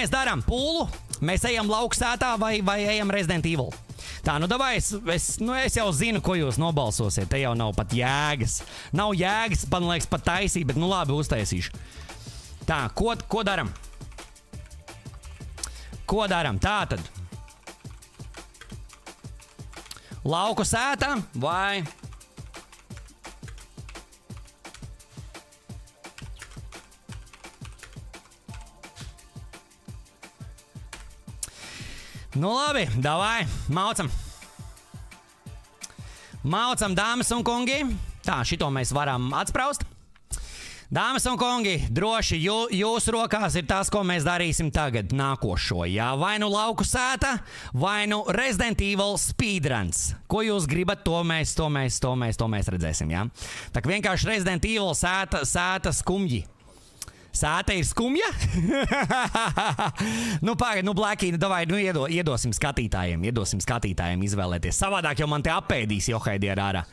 mēs darām? Pūlu? Mēs ejam lauksētā vai ejam Resident Evil? Tā, nu davai, es jau zinu, ko jūs nobalsosiet. Te jau nav pat jēgas. Nav jēgas, man liekas, pat taisīt, bet nu labi, uztaisīšu. Tā, ko daram? Ko daram? Tā tad. Lauku sētā vai... Nu labi, davai, maucam. Maucam, dāmas un kungi. Tā, šito mēs varam atspraust. Dāmas un kungi, droši jūsu rokās ir tas, ko mēs darīsim tagad, nākošo. Jā, vai nu lauku sēta, vai nu Resident Evil speedruns. Ko jūs gribat, to mēs redzēsim, jā. Tā vienkārši Resident Evil sēta skumji. Sēta ir skumja? Nu, pagaid, nu, Blackie, davai, nu, iedosim skatītājiem izvēlēties. Savādāk jau man te apēdīs Johaidi ar ārā.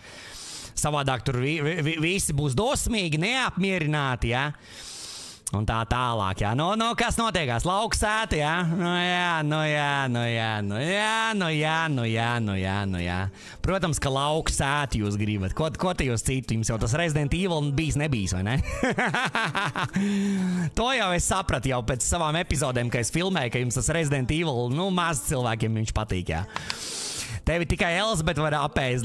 Savādāk tur visi būs dosmīgi, neapmierināti, jā. Un tā tālāk, jā. Nu, kas notiekās? Lauku sēta, jā. Protams, ka lauku sēta jūs gribat. Ko te jūs citu? Jums jau tas Resident Evil nebijis, vai ne? To jau es sapratu jau pēc savām epizodēm, ka es filmēju, ka jums tas Resident Evil, nu, maz cilvēkiem viņš patīk, jā. Tevi tikai Elizabete var apēst.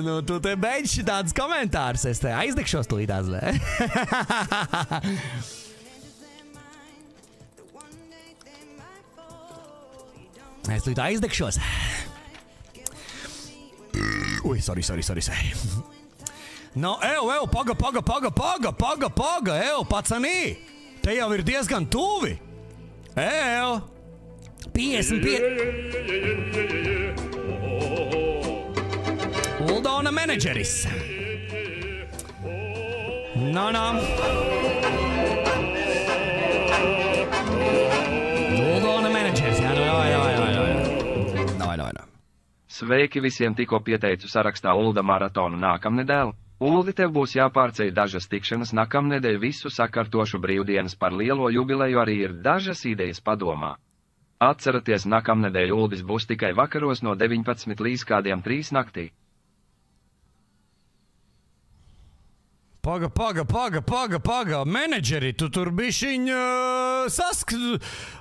Nu, tu te beidz šitādus komentārus. Es te aizdegšos tūlītās. Es tūlīt aizdegšos. Ui, sorry. No, paga, pacanī. Te jau ir diezgan tuvi. 55. Uldona menedžeris. No. Uldona menedžeris, jā, davai. Sveiki visiem, tikko pieteicu sarakstā Ulda maratonu nākamnedēļ. Uldi, tev būs jāpārceļ dažas tikšanas nākamnedēļ, visu sakārtošu brīvdienas par lielo jubileju, arī ir dažas idejas padomā. Atceraties, nākamnedēļ Uldis būs tikai vakaros no 19 līdz kādiem 3 naktī. Paga, menedžeri, tu tur bišķiņ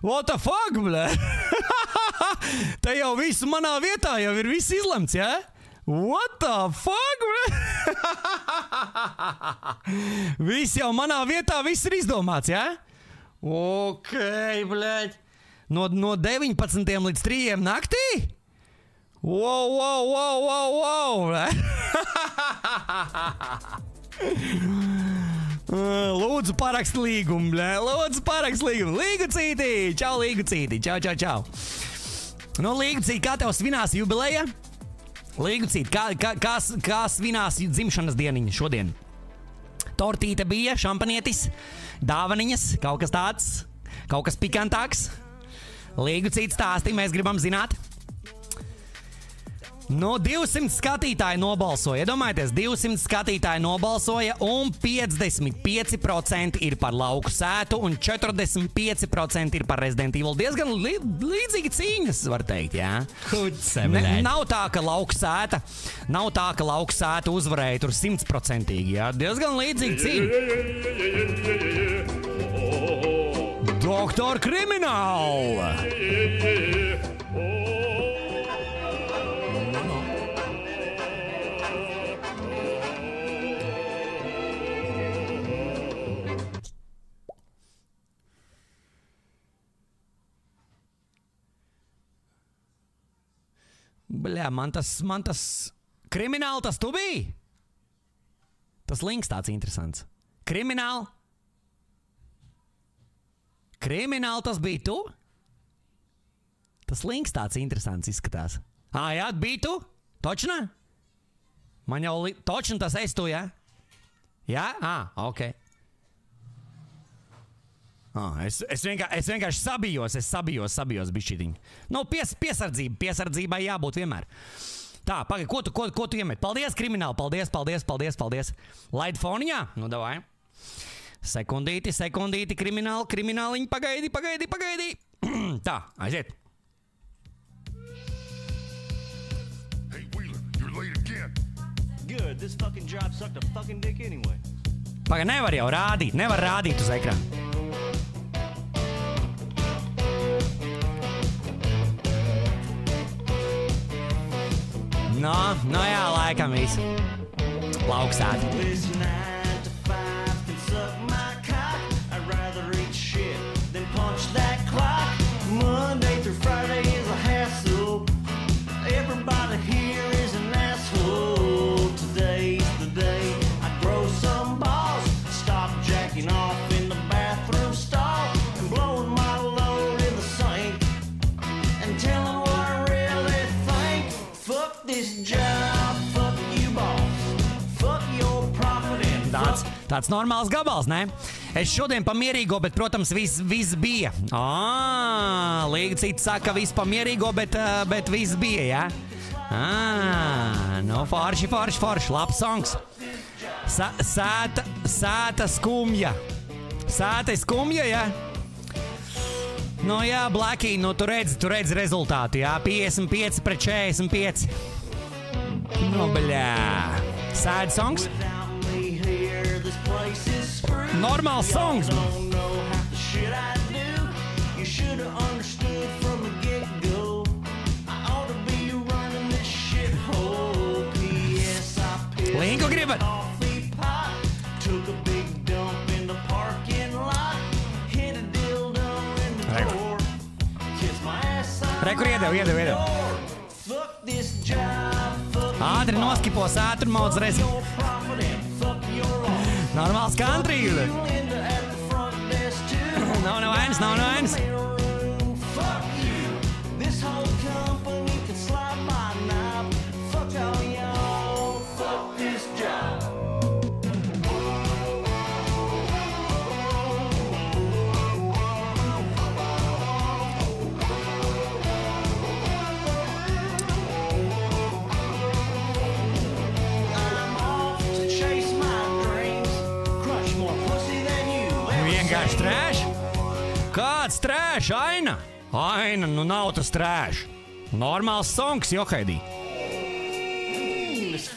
what the fuck, ble? Te jau visu manā vietā jau ir viss izlemts, jā? What the fuck, ble? Viss jau manā vietā, viss ir izdomāts, jā? Ok, bļaļ. No 19 līdz 3 naktī? Wow, ble? Lūdzu, parakst līgumu, bļē. Līgu cītī. Čau, līgu cītī. Čau. Nu, līgu cītī, kā tev svinās jubileja? Līgu cītī, kā svinās dzimšanas dieniņa šodien? Tortīte bija, šampanietis, dāvaniņas, kaut kas tāds, kaut kas pikantāks. Līgu cītī stāstī, mēs gribam zināt. No 200 skatītāji nobalsoja, iedomājieties, 200 skatītāji nobalsoja un 55% ir par lauku sētu un 45% ir par Resident Evil. Diezgan līdzīgi cīņas, var teikt, jā? Nav tā, ka lauku sēta uzvarēja tur 100%, jā? Diezgan līdzīgi cīņa. Doktor Krimināla! Bļā, man tas krimināli tas tu biji? Tas links tāds interesants. Krimināli tas bija tu? Tas links tāds interesants izskatās. Jā, bija tu? Točnā? Man jau točni tas es tu, jā? Jā? Ok. Es vienkārši sabijos bišķitiņu. Nu, piesardzībai jābūt vienmēr. Tā, pagaid, ko tu iemet? Paldies, krimināli, paldies. Laid foniņā? Nu, davai. Sekundīti, krimināliņi, pagaidi. Tā, aiziet. Hey, Wheeler, you're late again. Good, this fucking job sucked a fucking dick anyway. Pagaidi, nevar rādīt uz ekrāna. No jā, laikam viss. Lauksēta. This 9 to 5 can suck my cock. I'd rather eat shit than punch that clock. Monday through Friday is a hassle. Everybody here is an asshole. Today's the day I grow some balls. Stop jacking off in the bathroom stall and blowing my load in the sink. And tell them what I really think. Fuck this job, fuck you boss. Fuck your profit and fuck. Tāds normāls gabals, ne? Es šodien pamierīgo, bet, protams, viss bija. Līga citi saka, viss pamierīgo, bet viss bija, jā? Nu, forši, labs songs. Sēta skumja. Sēta skumja, jā? Nu, jā, Blackie, nu, tu redzi rezultātu, jā? 55 pret 45. Nu, bļā. Sad songs? Normāls songs. Linku gribat? Rekur iedev. Ātri noskipo sētru maudz rezi. Normāls country. Nav vainas. Vienkārši trēš? Kāds trēš, Aina? Aina, nu nav tas trēš. Normāls songs, Johaidī.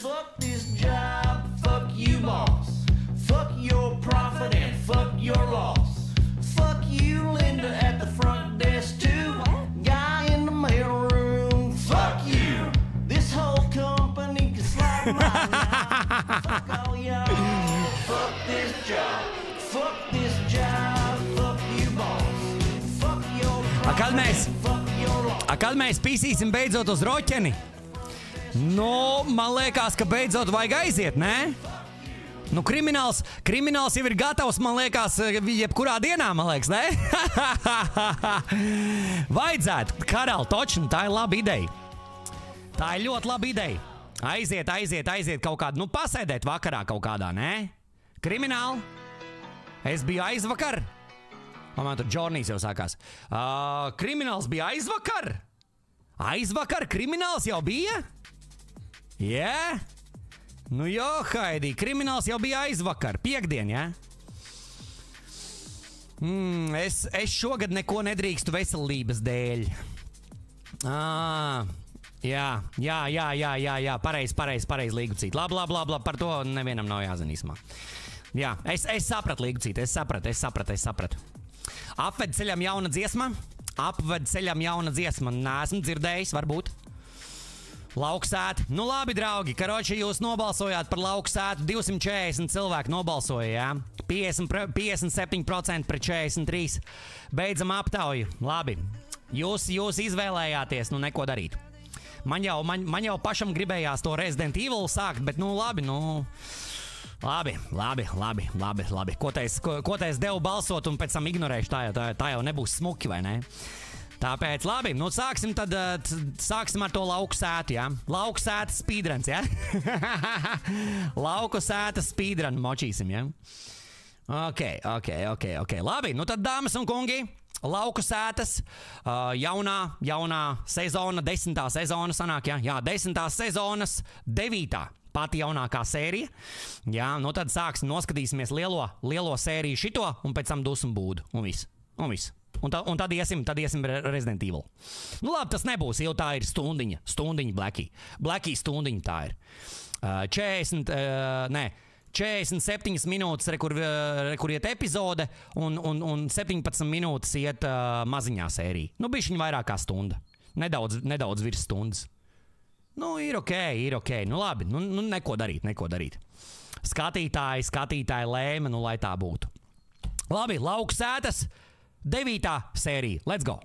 Fuck this job, fuck you boss. Fuck your profit and fuck your loss. Fuck you, Linda, at the front desk too. Guy in the mail room, fuck you. This whole company can slap my knife. Fuck all y'all, fuck this job. Fuck this job, fuck you boss. Fuck your profit, fuck your loss. Kad mēs pīsīsim beidzot uz roķeni? Nu, man liekas, ka beidzot vajag aiziet, ne? Nu, krimināls jau ir gatavs, man liekas, jebkurā dienā, man liekas, ne? Vajadzētu, Karel, točni, tā ir laba ideja. Tā ir ļoti laba ideja. Aiziet kaut kādu, nu, pasēdēt vakarā kaut kādā, ne? Krimināli? Es biju aizvakar. Man tur Džornijs jau sākās. Krimināls bija aizvakar? Aizvakar krimināls jau bija? Jā? Nu jo, Haidī, krimināls jau bija aizvakar. Piektdien, jā? Es šogad neko nedrīkstu veselības dēļ. Jā, pareiz līgucīt. Labi, par to nevienam nav jāzina īsumā. Jā, es sapratu līgucīt, es sapratu. Apved ceļam jauna dziesma, neesmu dzirdējis, varbūt. Lauksēta. Nu labi, draugi, karoči, jūs nobalsojāt par lauksētu, 240 cilvēki nobalsoja, jā? 57% pret 43. Beidzam aptauju. Labi. Jūs izvēlējāties, nu neko darīt. Man jau pašam gribējās to Resident Evil sākt, bet nu labi, nu... Labi. Ko te es devu balsot un pēc tam ignorēšu, tā jau nebūs smuki, vai ne? Tāpēc, labi, nu sāksim ar to lauku sētu, jā? Lauku sēta speedruns, jā? Lauku sēta speedrun močīsim, jā? Ok. Labi, nu tad, dāmas un kungi, lauku sētas, jaunā sezona, 10. sezona sanāk, jā? Jā, 10. sezonas 9. pati jaunākā sērija. Jā, nu tad noskatīsimies lielo sēriju šito, un pēc tam dusmu būdu, un viss. Un tad iesim Resident Evil. Nu labi, tas nebūs, jo tā ir stundiņa Blackie. Blackie stundiņa tā ir. 47 minūtes, kur iet epizode, un 17 minūtes iet maziņā sērija. Nu, bišķiņ vairāk kā stunda. Nedaudz virs stundas. Nu, ir ok. Nu, labi, nu neko darīt. Skatītāji lēma, nu, lai tā būtu. Labi, Lauksētas 9. sērija. Let's go!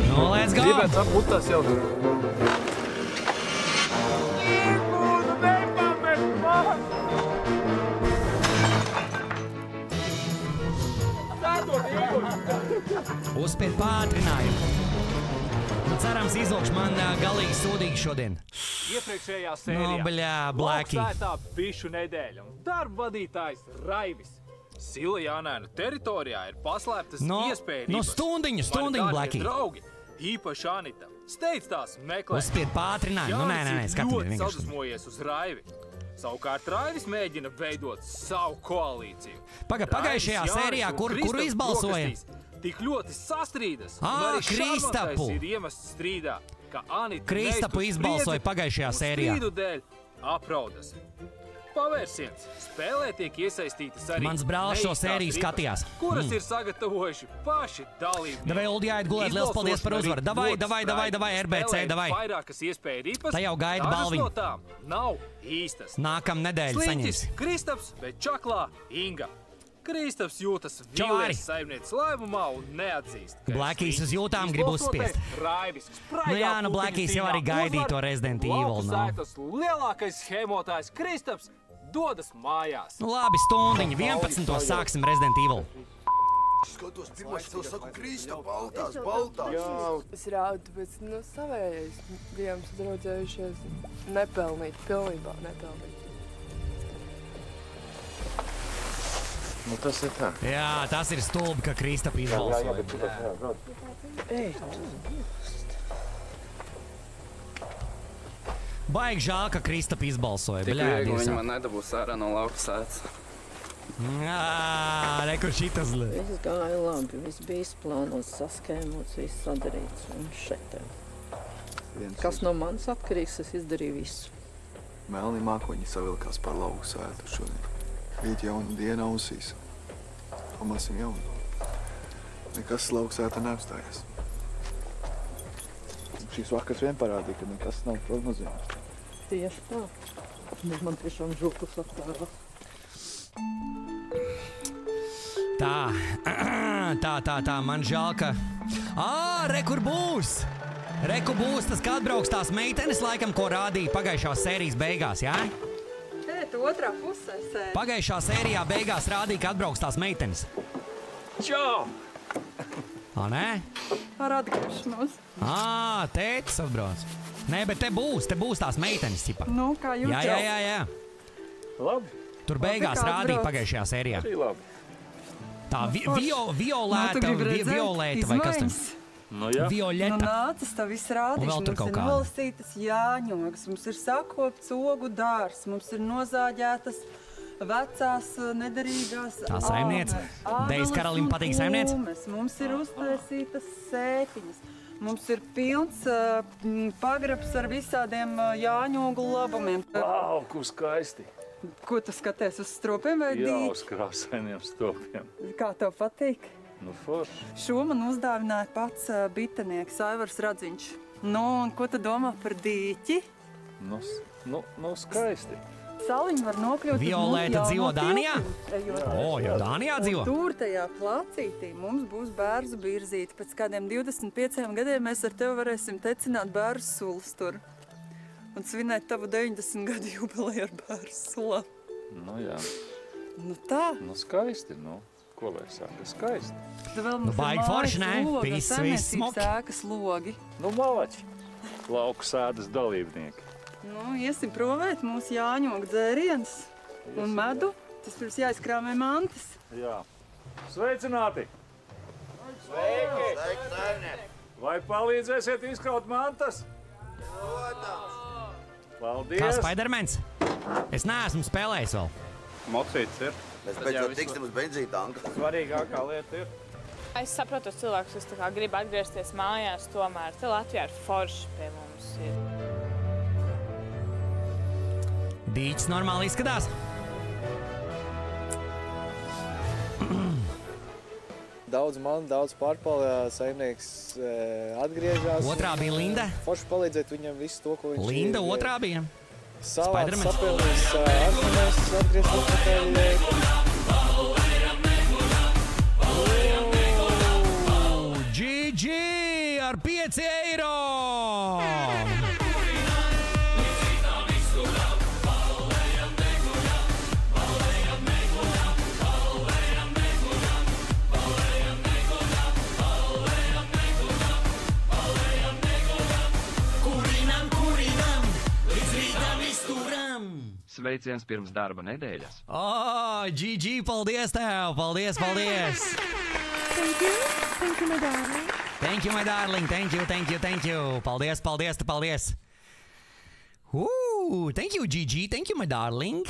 Nu, let's go! Gribētu apbūt tās jau. Uzspied pātrinājumu. Nu, cerams, izlūkš man galīgi sūdīgi šodien. Iepriekšējā sērijā. No, bļā, Blackie. Lauksētā bišu nedēļa un darba vadītājs Raivis. Sila Jānēnu teritorijā ir paslēptas iespējas. No stundiņu, Blackie. Draugi, īpaši Anita, steidz tās meklēt. Uzspied pātrinājumu. Nu, nē, skatāmies ļoti sadusmojies uz Raivi. Savukārt Raivis mēģina veidot savu koalīciju. Pagājušajā sērijā, kuru izbalsoja? Tik ļoti sastrīdas. Kristapu. Ir iemests strīdā, ka Anita Kristapu izbalsoja pagājušajā sērijā. Strīdu dēļ apraudas. Pavērsiens. Spēlē tiek iesaistītas arī mans brālis šo sēriju skatījās. Kuras ir sagatavojuši paši dalībnieki. Davai, Uldi, jāiet gulēt, liels paldies par uzvaru. Davai, RBC, davai. Vairākas iespēja ripas. Tā jau gaida balviņu. Dažas no tām nav īstas. Nākam nedēļu saņems. Kristaps, bet čaklā Inga. Kristaps jūtas vīlies saimnieces laimumā un neatzīst. Blackies uz jūtām grib uzspiest. Raivis, nu jā, nu Blackies jau arī gaidīja to Resident Evil. Lauksētas lielākais schēmotājs Kristaps dodas mājās. Nu labi, stundiņa, 11. sāksim Resident Evil. Skatos, pirmais tev saku, Krista, baltās. Jā. Es rādu, bet, savējais bijām sadraudzējušies nepelnīt, pilnībā nepelnīt. Nu, tas ir tā. Jā, tas ir stulbi, ka Kristapa izbalsoja. Baigi žēl, ka Kristapa izbalsoja. Tik viegli viņi man nedabūs ārā no Lauksētas. Rekur šitas li. Viss gāja labi, viss bija izplānots, saskēmots, viss sadarīts un šeit. Kas no manis atkarīgs, es izdarīju visu. Melni mākoņi savilkās par Lauksētu šodien. Rīt jauna diena ausīs. Pamasim jaunu. Nekas Lauksēta neapstājas. Šīs vakars vien parādīja, ka nekas nav prognozējams. Tieši tā. Bet man tiešām žukus aptārā. Tā, man žēl, ka... Rekur būs! Reku būs tas, kā atbrauks tās meitenes, laikam, ko rādīja pagājušās sērijas beigās, jā? Otrā pusē sēri. Pagājušā sērijā beigās rādīja, ka atbrauks tās meitenes. Čau! Ar atgriešanos. Tētis atbrauc. Nē, bet te būs tās meitenes, cipa. Nu, kā jūs jau? Jā. Labi. Tur beigās rādīja pagājušajā sērijā. Arī labi. Tā violēta vai kas tam? Nu, jā. Violeta. Nu, nācis tā viss rādīšu. Un vēl tur kaut kāda. kāda. Mums ir nolasītas jāņogas, mums ir sakopts ogu dārs, mums ir nozāģētas vecās nedarīgās Tā saimniece. Dejas karalim patīk saimniece. Mums ir uztaisītas sētiņas. Mums ir pilns pagrabs ar visādiem jāņogu labumiem. Vau, ko skaisti. Ko tu skaties, uz stropiem vai Jā, uz krāsainiem stropiem. Kā tev patīk? Nu, forši. Šo man uzdāvināja pats bitenieks Aivars Radziņš. Nu, un ko tu domā par dīķi? Nu, skaisti. Saliņu var nokļūt Violēta dzīvo Dānijā? Jau Dānijā dzīvo? Tur tajā placītī mums būs bērzu birzīti. Pēc kādiem 25 gadiem mēs ar tevi varēsim tecināt bērzu sulas tur. Un svinēt tavu 90 gadu jubileju ar bērzu sulā. Nu, jā. Nu tā. Nu, skaisti, nu. Ko lai saka? Skaisti. Nu, baigi forši, nē? Viss smoki. Sēkas logi. Nu, malači. Lauksētas dalībnieki. Nu, iesim provēt mūsu jāņogu dzērienus un medu. Tas pirms jāizkrāmē mantas. Jā. Sveicināti! Sveiki! Vai palīdzēsiet izkraut mantas? Paldies! Kā Spidermans? Es neesmu spēlējis vēl. Mocīts ir. Mēs beidzot tiksim uz benzīna tanka. Svarīgākā lieta ir. Es saprotu tos cilvēkus, kas tā kā grib atgriezties mājās, tomēr te Latvijā ir forši pie mums. Dīķis normāli izskatās. Daudz man, daudz pārpalījā, saimnieks atgriežās. Otrā bija Linda. Forši palīdzēt viņam visu to, ko viņš Linda otrā bija. savāds, sapilnījis, atzinās, atgriezt atpakaļ. GG ar 5 eiro! Sveiciens pirms darba nedēļas. GG, paldies tev! Paldies, paldies! Thank you. Thank you, my darling. Thank you, my darling. Thank you, thank you, thank you. Paldies, paldies, paldies. Thank you, GG. Thank you, my darling.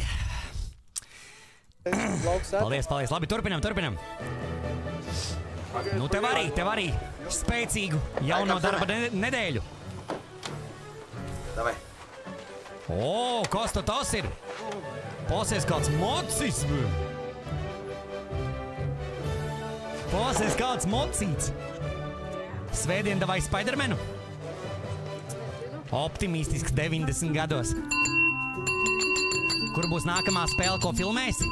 Paldies, paldies. Labi, turpinam, turpinam. Nu, tev arī spēcīgu jauno darba nedēļu. Davai. Kas tas ir? Pasies kāds mocis. Pasies kāds mocīts. Svētdien davai Spidermanu. Optimistisks 90 gados. Kur būs nākamā spēle, ko filmēsi?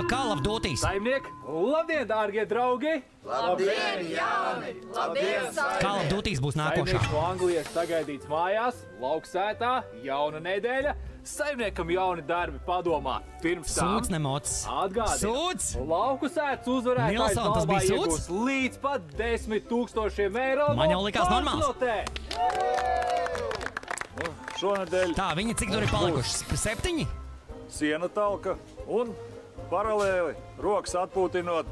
Call of Duty. Saimniek, labdien, dārgie draugi! Labdien, Jāni! Labdien, saimniek! Call of Duty būs nākošā. Saimnieks no Anglijas sagaidīts mājās, lauksētā, jauna nedēļa. Saimniekam jauni darbi padomā. Pirms tam Sūds nemocis. atgādina. Sūds! Lauku sētas uzvarētājs Nilson, tas balvā bija sūds? iegūs līdz pat 10 000 eiro. Man jau likās normāls. Šonedēļ Tā, viņi cik tur ir palikuši? 7? Siena talka un paralēli rokas atpūtinot,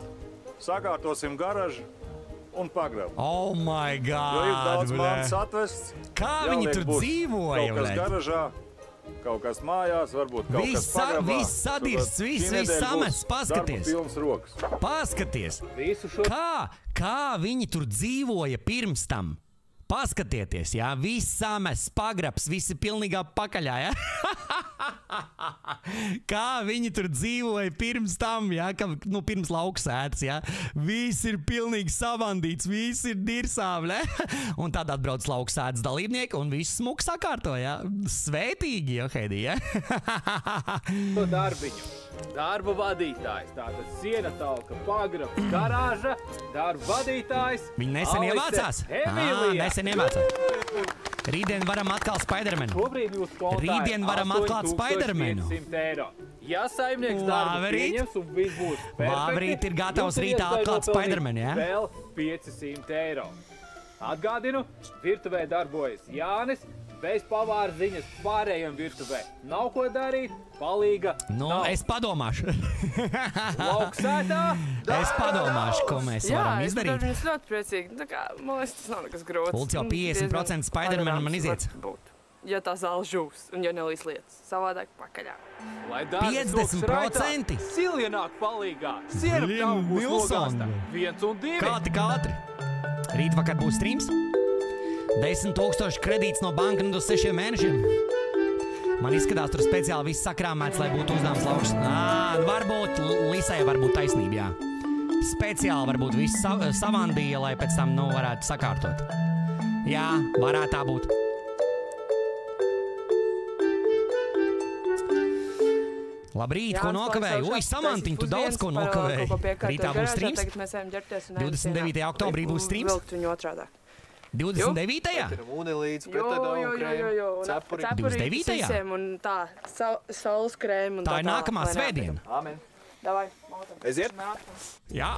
sakārtosim garažu un pagrabu. Oh my God! Jo ir daudz bļē. māmas atvests. Kā viņi tur dzīvoja, Kaut kas bļē? garažā, kaut kas mājās, varbūt kaut kas pagrabā. Viss sadirsts, viss samests, paskaties. Darba pilns rokas. Paskaties! Visu šo... Kā viņi tur dzīvoja pirms tam? Paskatieties, jā, viss samests, pagrabs, visi pilnīgā pakaļā, jā? Kā viņi tur dzīvoja pirms tam, jā, pirms lauksētas, jā? Viss ir pilnīgi savandīts, viss ir dirsām, ne? Un tad atbrauc lauksētas dalībnieki un viss smuki sakārto, jā? Svētīgi, jo, Heidi, jā? To darbiņu. Darba vadītājs, tātad siena talka, pagrabs, garāža, darba vadītājs. Viņi nesen iemācās? Nesen iemācās. Rītdien varam atkal Spidermanu. Šobrīd jūs kontā Rītdien varam atklāt Spidermanu. 8500 eiro. Ja saimnieks darbu pieņems un viss būs perfekti, Labrīt ir gatavs rītā atklāt Spidermanu, jā? Vēl 500 eiro. Atgādinu, virtuvē darbojas Jānis, bez pavāra ziņas pārējiem virtuvē. Nav ko darīt, palīga nav. Es padomāšu. Lauksētā? Es padomāšu, ko mēs varam izdarīt. Jā, es ļoti priecīgi. Tā kā, man liekas, tas nav nekas grots. Ulds jau 50% Spidermanu man iziet. Ja tā zāle žūs un ja nelīs lietas. Savādāk pakaļā. Lai darbs 50%? Silja nāk palīgā. Siena pļauj būs nogāsta. 1 un 2. Kā tik ātri? Rīt vakar būs streams. 10 000 kredīts no banka uz 6 mēnešiem. Man izskatās, tur speciāli viss sakrāmēts, lai būtu uzdevums lauks. Varbūt Lisai varbūt taisnība, jā. Speciāli varbūt viss savandīja, lai pēc tam, varētu sakārtot. Jā, varētu tā būt. Labrīt, ko nokavēju? Samantiņ, tu daudz ko nokavēji. Rītā būs streams. 29. oktobrī būs streams. 29. Unilīdz, betadonu krēmu, cepuri. 29. Un tā, saules krēmu un tā ir nākamā svētdiena. Amen. Davai, Aiziet? Jā.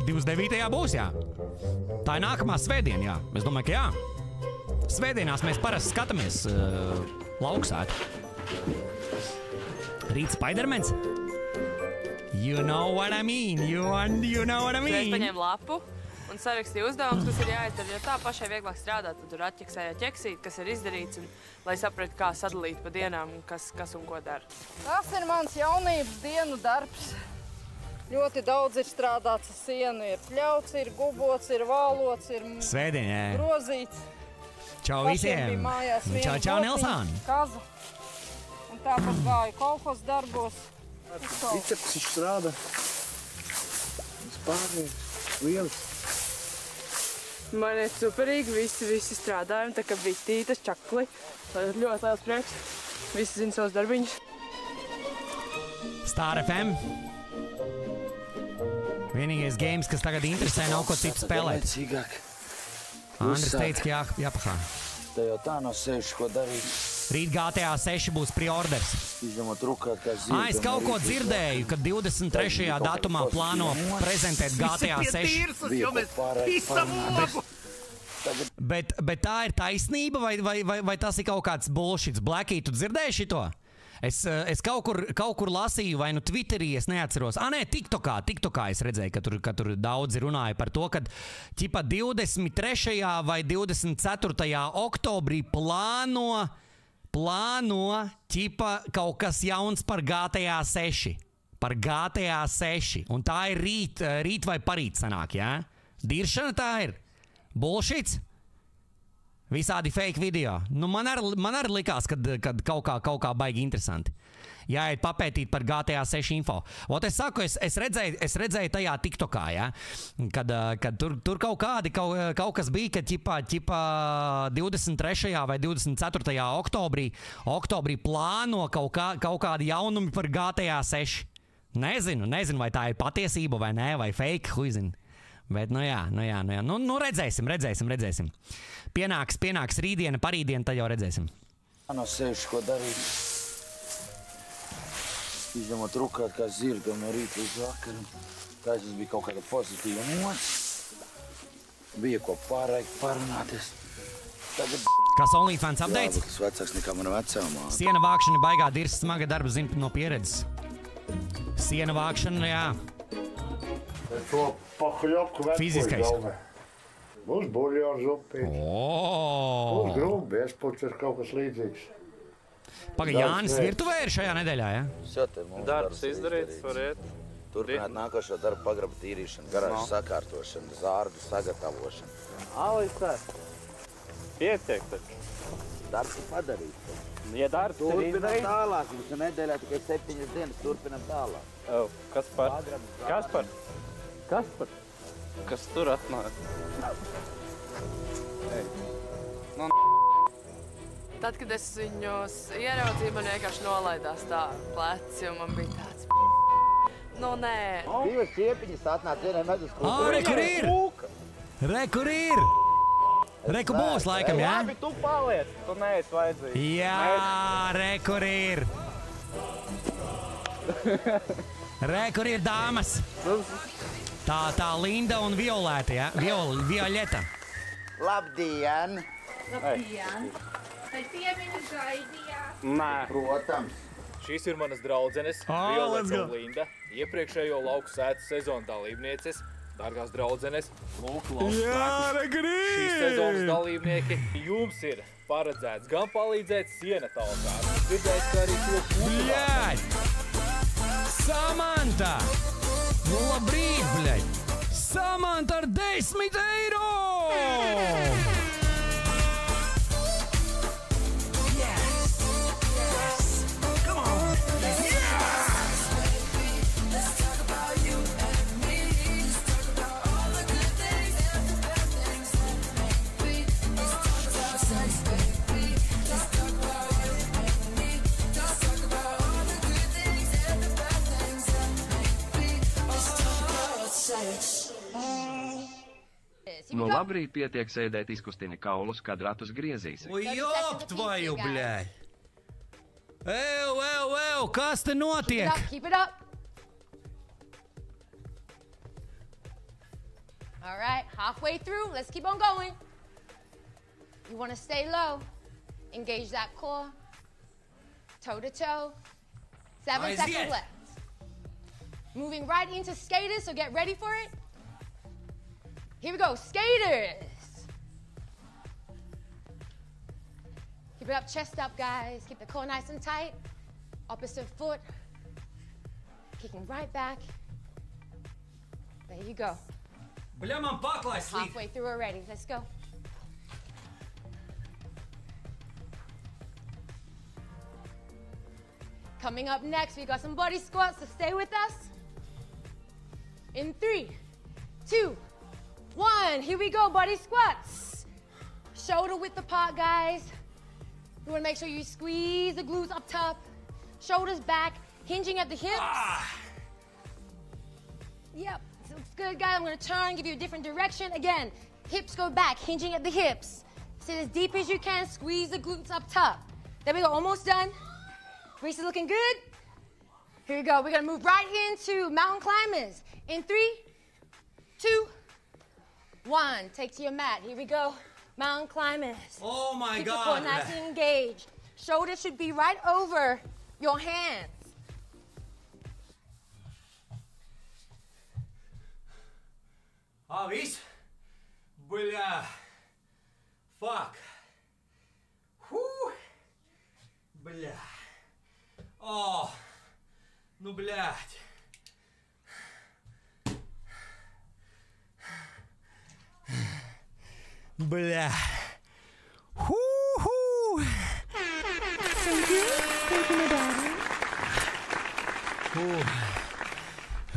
29. būs, jā. Tā ir nākamā svētdiena, jā. Es domāju, ka jā. Svētdienās mēs parasti skatāmies lauksētu. Rīt Spidermans. You know what I mean. You know what I mean. Es paņēmu lapu. un sarakstīju uzdevumus, kas ir jāizdara. Ja tā pašai vieglāk strādāt, tad tur atķeksēja ķeksīt, kas ir izdarīts, un lai sapratu, kā sadalīt pa dienām, kas un ko dara. Tas ir mans jaunības dienu darbs. Ļoti daudz ir strādāts ar sienu. Ir pļauts, ir gubots, ir vālots, ir grozīts. Čau visiem! Čau, Nelsān! Kaza. Un tāpat gāju kolhos darbos. Biceps viņš strādā. Spārnīgi. Lielis. Man ir superīgi, visi strādājam, tā kā bitītas, čakli. Tā ir ļoti liels prieks. Visi zina savus darbiņus. Star FM. Vienīgais games, kas tagad interesē, nav ko citu spēlēt. Andris teica, ka jāpahā. Tā jau tā nav sevišķi, ko darīt. Rīt GTA 6 būs preorders. Izņemot rukāt, kā zirga. Es kaut ko dzirdēju, ka 23. datumā plāno prezentēt GTA 6. Bet tā ir taisnība vai tas ir kaut kāds bullshits? Blackie, tu dzirdēji šito? Es kaut kur lasīju, vai nu Twitterī, es neatceros. Nē, TikTokā es redzēju, ka tur daudzi runāja par to, ka ķipa 23. vai 24. oktobrī plāno ķipa kaut kas jauns par GTA 6. Par GTA 6. Un tā ir rīt vai parīt sanāk, jā? Diršana tā ir. Bullshits. Visādi fake video. Nu, man arī likās, kad kaut kā baigi interesanti. Jāiet papētīt par GTA 6 info. Ot, es saku, es redzēju tajā TikTokā, ja? Kad tur kaut kas bija, ka ķipa 23. vai 24. oktobrī plāno kaut kādi jaunumi par GTA 6. Nezinu, vai tā ir patiesība vai nē, vai fake, huizin. Bet, nu jā. Nu, redzēsim. Pienāks rītdiena, parītdiena, tad jau redzēsim. No sevišķi, ko darīt. Izņemot rukāt, kā zirga no rīta līdz vakaram. Tā es bija kaut kāda pozitīva nots. Bija ko parunāties. Tagad... Kas OnlyFans updates? Jā, kas vecāks nekā mana vecāmā. Siena vākšana baigā dirst smaga darba, zinu no pieredzes. Siena vākšana, jā. Fiziskais. Būs buļļons upīts. Būs grūbies, puķis ir kaut kas līdzīgs. Paga, Jānis virtuvē ir šajā nedēļā, ja? Darbs izdarīts, variet. Turpināt nākošo darbu pagraba tīrīšanu, garāžu sakārtošanu, zārdu sagatavošanu. Alisēs. Pietiek taču. Darbs ir padarīts. Ja darbs ir izdarīts. Turpinām tālāk, mums ir nedēļā tikai 7 dienas, turpinām tālāk. Kas par? Kas tur atnāk? Tad, kad es viņus ieraudzīju, man vienkārši nolaidās tā pleci, un man bija tāds... Nu, nē. Divas ķiepiņas atnāca vienai medus kūku. Kur ir? Reku būs laikam, jā? Labi, tu paliec, tu neesi vajadzīgs. Jā, kur ir? Kur ir dāmas? Tā Linda un Violēta, ja? Violeta. Labdien! Vai piemiņas gaidījāt? Nē. Protams. Šīs ir manas draudzenes, Violeta un Linda, iepriekšējo lauku sētu sezonu dalībnieces. Dārgās draudzenes, lūk, lauku spēkus. Šīs sezonas dalībnieki jums ir paredzēts gan palīdzēt siena talkā. Dzirdēs, ka arī to Bļaļ! Samanta! Nu labrīt, bļaļ! Samanta ar 10 eiro! No labrīt pietiek sēdēt izkustini kaulus, kad ratus griezīsi. Jop, tvoju, bļaļ! Ew, kas te notiek? Keep it up. All right, halfway through, let's keep on going. You want to stay low, engage that core, toe to toe, 7 seconds left. Moving right into skaters, so get ready for it. Here we go, skaters. Keep it up, chest up, guys. Keep the core nice and tight. Opposite foot. Kicking right back. There you go. Bļa, man paklāj slīd. Halfway through already. Let's go. Coming up next, we got some body squats, so stay with us. In 3, 2, 1. Here we go, body squats. Shoulder width apart, guys. You wanna make sure you squeeze the glutes up top. Shoulders back, hinging at the hips. Yep, this looks good, guys. I'm gonna turn, give you a different direction. Again, hips go back, hinging at the hips. Sit as deep as you can, squeeze the glutes up top. There we go, almost done. Reese is looking good. Here we go, we're gonna move right into mountain climbers. In 3, 2, 1. Take to your mat, here we go. Mountain climbers. Oh my Keep God. Keep the core nice and engaged. Shoulders should be right over your hands. Viss? Bļa. Fuck. Bļa. Nu bļaļ. Bļa.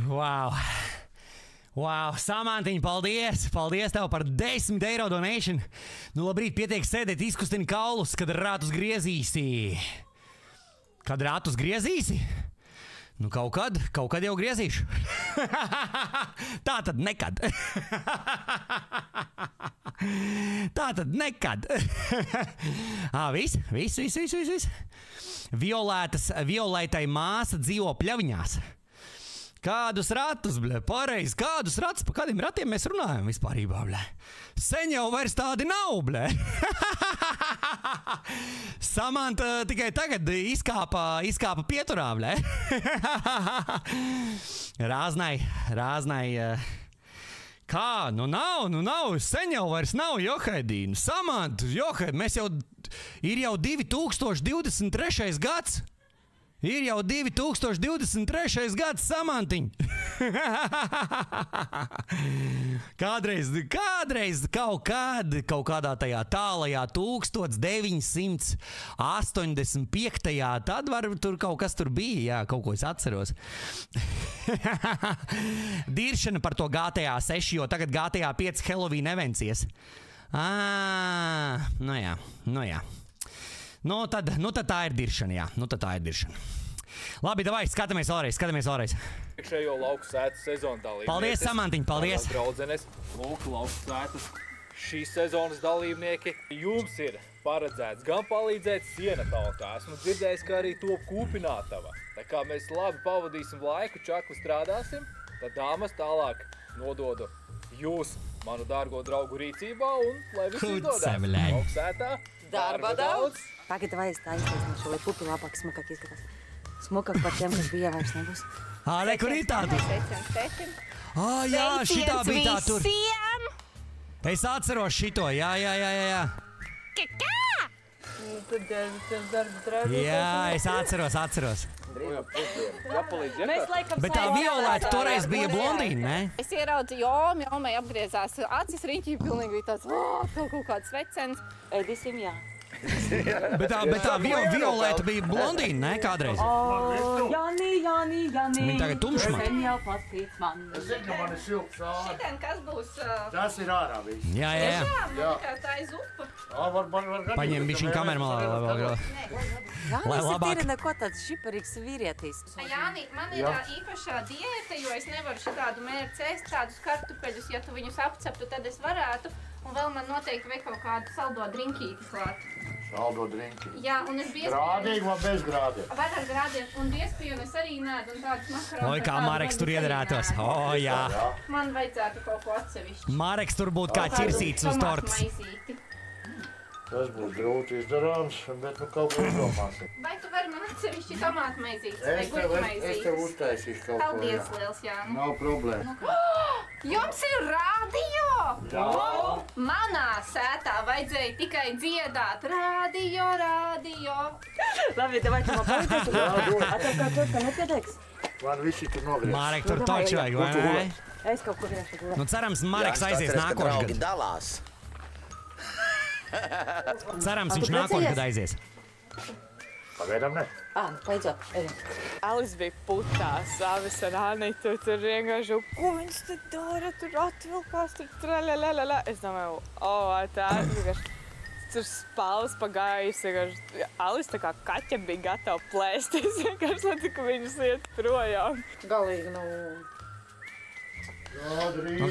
Wow. Wow, Samantiņ, paldies! Paldies tev par 10 eiro donation. Nu, labrīt, pietiek sēdēt, izkustini kaulus, kad ratus griezīsi. Kad ratus griezīsi? Nu, kaut kad jau griezīšu. Tā tad nekad. Tā tad nekad. Viss. Violetai māsa dzīvo pļaviņās. Kādus ratus, bļa, pareizi, kādus ratus, pa kādiem ratiem mēs runājam vispārībā, bļa. Sen jau vairs tādi nav, bļa. Samanta tikai tagad izkāpa pieturā, bļa. Rāznai, kā, nu nav, sen jau vairs nav, Johaidīnu. Samanta, Johaid, mēs jau, ir jau 2023. gads. Ir jau 2023. gads, Samantiņ. Kādreiz kaut kādā tajā tālajā 1985. Tad tur kaut kas tur bija, jā, kaut ko es atceros. Diršana par to GTA 6, jo tagad GTA 5 Halloween evencies. Nu jā. Nu tad tā ir diršana, jā. Labi, davai, skatāmies vēlreiz. Iekšējo lauku sētas sezonu dalībnieces. Paldies, Samantiņ, paldies. Draudzenes, lūk, lauku sētas. Šīs sezonas dalībnieki, jums ir paredzēts gan palīdzēt siena talkā. Esmu dzirdējis, ka arī top kūpinātava. Tā kā mēs labi pavadīsim laiku, čakli strādāsim, tad dāmas tālāk nododu jūs, manu dārgo draugu rīcībā, un lai viss izdodās. Lauku sētā. Darba daudz. Pagaidā vajag tā iztaisnošu, lai pupi labāk smukāk izskatās. Smukāk par tiem, kas bija vairs nebūs. Kur ir tādu? Jā, šitā bija tā tur. Es atceros šito, jā. Jā, es atceros. Bet tā Violēta toreiz bija blondīna, ne? Es ieraudzīju Jomi, Jomai apgriezās acis, riņķī pilnīgi bija tāds, kaut kāds vecens. Ēdīsim, jā. Bet tā Violēta bija blondīna, ne, kādreiz? Jāni. Viņa tagad tumšma. Sen jau pastīts man. Es zinu, ka man ir silts āra. Šitien kas būs? Tas ir ārā viss. Jā. Man kā tā ir zupa. Paņem bišķiņ kameru malā. Jānis ir tīri neko tāds šiparīgs vīrietis. Jāni, man ir īpašā diēta, jo es nevaru šitādu mērci ēst, tādus kartupeļus, ja tu viņus apceptu, tad es varētu. Un vēl man noteikti vajag kaut kādu saldo drinkīti klāt. Saldo drinkīti? Jā, un es biespiedu... Grādīgi vai bez grādiem? Vairāk grādiem, un biespiedu es arī nēdu, un tādus makaronus... Oi, kā Mareks tur iedarētos. Jā. Man vajadzētu kaut ko atsevišķi. Mareks tur būtu kā ķirsīts uz tortas. Tas būs grūti izdarāms, bet nu kaut ko izdomāsim. Vai tu vari man atsevišķi tomātu maizītes vai gurķu maizītes? Es tev uztaisīšu kaut ko, jā. Paldies liels, Jāni. Nav problēma. Jums ir radio! Manā sētā vajadzēja tikai dziedāt radio, radio. Labi, tev vajag man palīdzēt. Tev kā čotka nepieteiks? Man visi tur nogriez. Marek, tur toči vajag, vai ne? Es kaut ko griešu gulēt. Nu, cerams, Mareks aizies nākošais gadu. Dalās. Cerams, viņš nākošais gadu aizies. Pagaidām ne. Beidzot, ejam. Alis bija putās, Avis ar Anitu, tur vienkārši, ko viņas te dara, tur atvilkās, tur traļaļaļaļa. Es domāju, tā vienkārši, tur spalvas pa gaisu, vienkārši. Alis tā kā kaķa bija gatava plēsties, vienkārši, lai tikai viņas iet projām. Galīgi nav.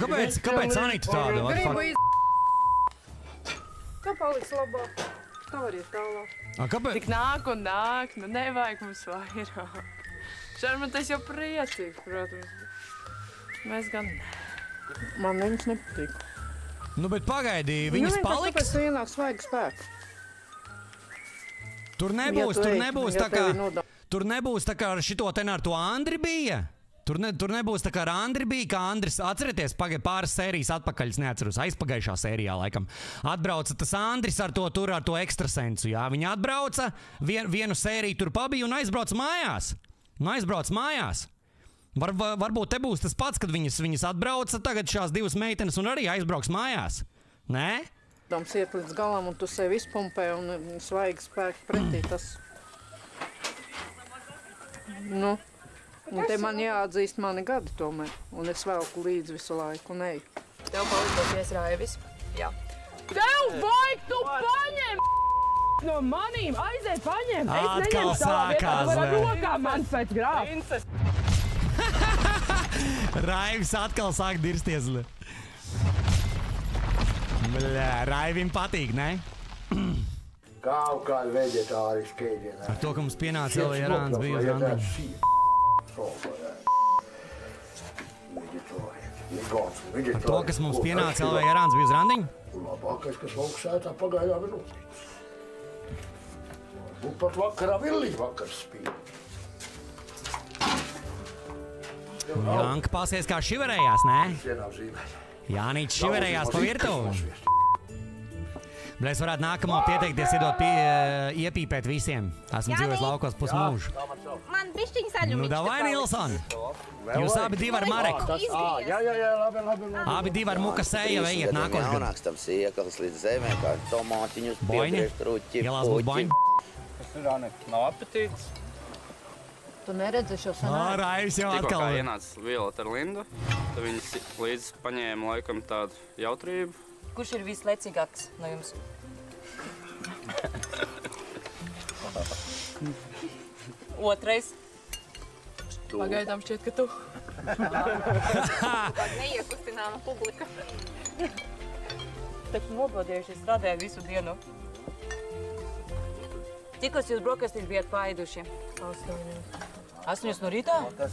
Kāpēc Anita tāda? Kā paliks labāk? Tā var iet tālāk. Kāpēc? Tik nāk un nāk, nu nevajag mums vairāk. Šarmatais jau priecīgs, protams. Mēs gan ne. Man viņas nepatīk. Nu, bet pagaidi, viņas paliks? Tāpēc ienāk svaigu spēku. Tur nebūs tā kā ar šito ten ar to Andri bija? Tur nebūs tā kā ar Andri bija, kā Andris, atcerieties, pāris sērijas atpakaļ, es neatceros, aizpagājušā sērijā, laikam. Atbrauca tas Andris ar to ekstrasensu, jā. Viņa atbrauca, vienu sēriju tur pabija un aizbrauca mājās. Varbūt te būs tas pats, kad viņas atbrauca tagad šās divas meitenes un arī aizbrauks mājās. Nē? Dams iet līdz galam un tu sevi izpumpē un svaigi spēki pretī tas. Nu. Un te man jāatzīst mani gadi tomēr, un es velku līdzi visu laiku, un eju. Tev palīdzēsies Raivis? Jā. Tev vajag tu paņem no manīm, aiziet paņem! Es neņemu savā vietā, tu var ar rokām man pēc grāfa. Raivis atkal sāk dirsties. Raivim patīk, ne? Kaut kāda veģetāriska ēdienā. Ar to, ka mums pienāca vēl Jārāns bija uz randiņu. Ar to, kas mums pienāca vēl Jārāns bija uz randiņu? Labākais, kas lauksētā pagaidām ir noticis. Un pat vakarā Villī vakars spīd. Janka pasies kā šiverējās, nē? Jānīts šiverējās pa virtuvi. Bet es varētu nākamo pieteikties, iedot iepīpēt visiem. Esmu dzīvojis laukos pusmūžu. Man bišķiņ saļumiņš. Nu, davai, Nilson! Jūs abi divi ar Mareku. Jā, labi. Abi divi ar Muka Seja ejiet nākošais gadu. Jaunāks tam siekals līdz zemē, kā tomātiņus, piegriezt ruķi, Ielās būs boiņi. Kas ir, Anek? Nav apetītes? Tu neredzi šo sanāju? Raivis jau atkal. Tikko kā ienāca Violeta ar Lindu, tad viņas līdz paņēma laikam tādu jautrību. Kurš ir vislecīgāks no jums? Otrais. Pagaidām šķiet, ka tu. Neiekustināma publika. Tak nobodējuši, strādāju visu dienu. Tikos jūs brokastīs bijat paēduši? 8 no rītā? Tas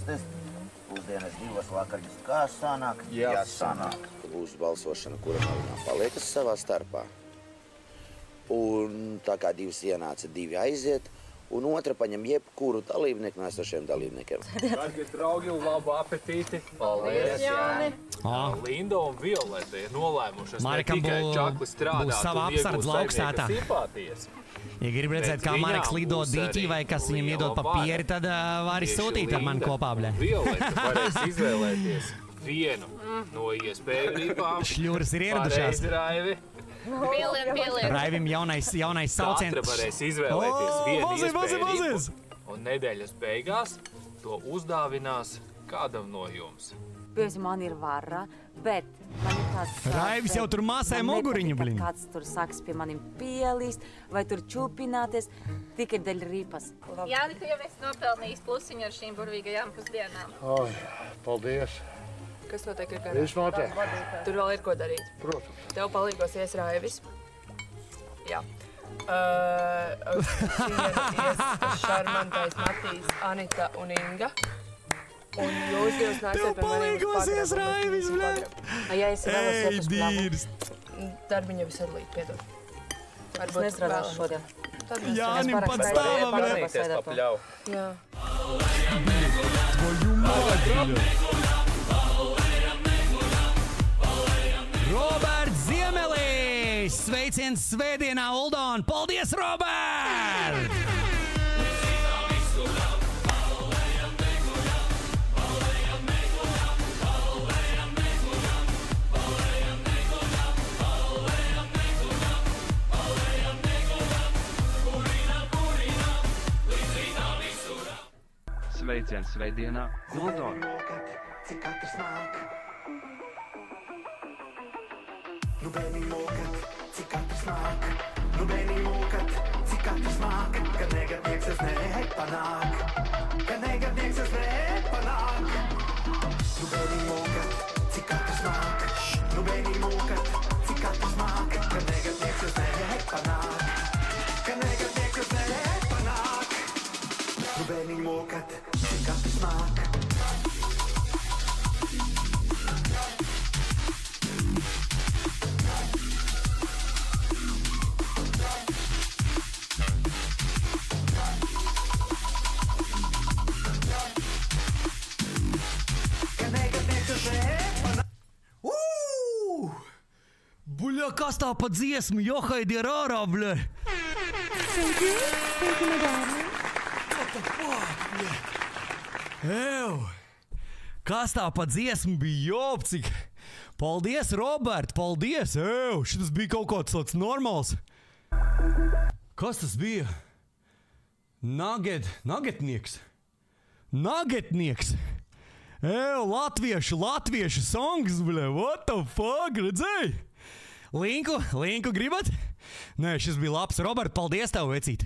pusdienas 2 vakarģis. Kā sanāk? Jā, sanāk. Būs balsošana, kura no viņām paliekas savā starpā. Un tā kā 2 ienāca, 2 aiziet, un otra paņem jebkuru dalībnieku no esošiem dalībniekiem. Dārgie draugi, labu apetīti! Paldies, Jāni! Linda un Violeta ir nolēmušas ne tikai čakli strādāt un iegūt saimnieka simpātijas. Ja grib redzēt, kā Mareks lido dīķī vai kas viņam iedod papieri, tad var izsūtīt ar mani kopā, bļa. Violeta varēs izvēlēties vienu no iespēju rīpām. Šļuras ir ieradušās. Pareizi, Raivi. Pieliet. Raivim jaunais sauciens. Katra varēs izvēlēties vienu iespēju rīpu. Un nedēļas beigās to uzdāvinās kādam no jums. Piemēram, man ir vara, bet man ir tāds... Raivis jau tur māsē muguriņu, blin. Kāds tur sāks pie manim pielīst vai tur čupināties tikai dēļ rīpas. Jāni, tu jau esi nopelnījis plusiņu ar šīm burvīgajām pusdienām. Oi, paldies. Kas notiek ar Viss notiek. Tur vēl ir ko darīt. Protams. Tev palīgosies Raivis. Jā. Šarmantais Matīs, Anita un Inga. Un jūs nāksiet pie maniem uz palīgosies Raivis, bļa! Ja es vēlos iet uz plavu. Darbiņa visur līdz piedod. Es nestrādāšu šodien. Jānim pats stāvam, bļa! Pamanīties pa pļauju. Jā. Tvoju māti, bļa! Sveiciens svētdienā, Uldon! Paldies, Robert! Sveiciens svētdienā, Uldon! Cik katrs nāk. Nu bērni mokat, cik katrs nāk. Nu bērni mokat, cik katrs nāk. Kad negadnieks es nepanāk. Kad negadnieks es nepanāk. Nu bērni mokat, cik katrs nāk. Nu bērni mokat, cik katrs nāk. Kad negadnieks es nepanāk. Kad negadnieks es nepanāk. Nu bērni mokat, cik katrs nāk. Bļa, kas tā pa dziesmu? Johaidi ir ārā, bļa! Thank you, my darling. What the fuck, bļa? Ew! Kas tā pa dziesmu bija, jopcik? Paldies, Robert, paldies! Ew, šitas bija kaut kāds normāls. Kas tas bija? Nagetnieks. Nagetnieks! Ew, latviešu songs, bļa! What the fuck, redzēji? Linku gribat? Nē, šis bija labs. Robert, paldies tev, vecīt.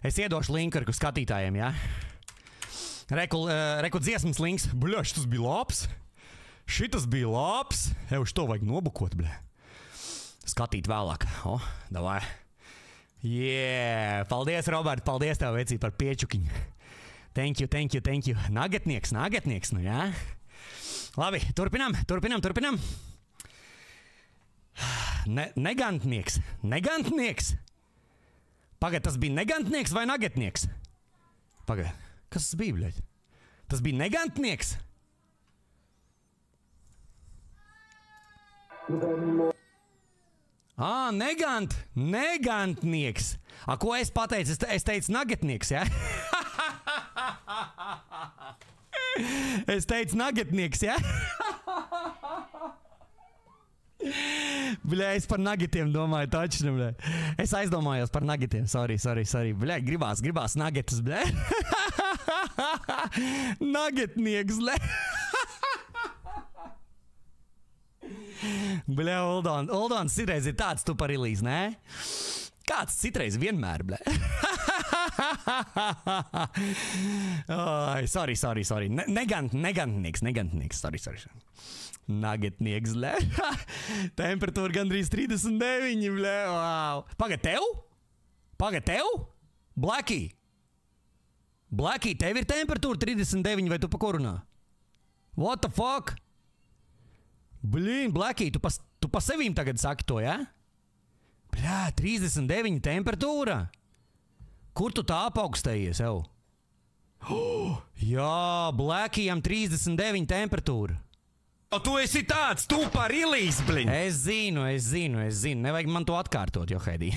Es iedošu linku ar skatītājiem, jā? Reku dziesmas links. Bļa, šitas bija labs. Šitas bija labs. Uz to vajag nobukot, bļa. Skatīt vēlāk. O, davai. Yeah, paldies, Robert, paldies tev, vecīt, par piečukiņu. Thank you. Nagetnieks, nu, jā? Labi, turpinam. Negantnieks. Pagad, tas bija negantnieks vai nagetnieks? Pagad, kas tas bija, bļaļ? Tas bija negantnieks? Negantnieks. Ko es pateicu? Es teicu nagetnieks, jā? Es teicu nagetnieks, jā? Bļa, es par nagetiem domāju, taču, bļa. Es aizdomājos par nagetiem, sorry. Bļa, gribās nagetus, bļa. Nagetnieks, bļa. Bļa, Uldons citreiz ir tāds tu par ilīs, nē? Kāds citreiz vienmēr, bļa. Sorry. Negantnieks, sorry. Nagetnieks, bļa. Temperatūra gandrīz 39, bļa. Wow. Pagad, tev? Blackie, tev ir temperatūra 39, vai tu pa ko runā? What the fuck? Blīn, Blackie, tu pa sevīm tagad saki to, jā? Bļā, 39 temperatūra? Kur tu tā apaugstējies, jau? Jā, Blackiejam 39 temperatūra. Tu esi tāds, tu par ilīs, blin! Es zinu. Nevajag man to atkārtot, Johaidī.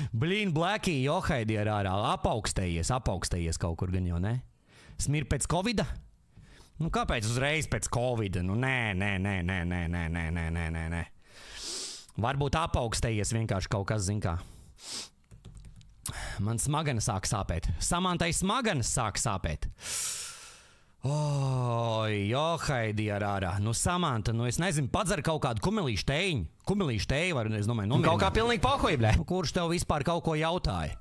Blin, Blackie, Johaidī ar ārā. Apaugstējies kaut kur gan jau, ne? Smir pēc Covida? Nu, kāpēc uzreiz pēc Covida? Nu, nē. Varbūt apaugstējies vienkārši kaut kas, zin kā. Man smagana sāk sāpēt. Samantai smaganas sāk sāpēt. Oi, Johaidī ar ārā. Nu, Samanta, es nezinu, padzer kaut kādu kumelīšu teju var, es domāju, nomierināt. Kaut kā pilnīgi pohoji, bļē. Kurš tev vispār kaut ko jautāja?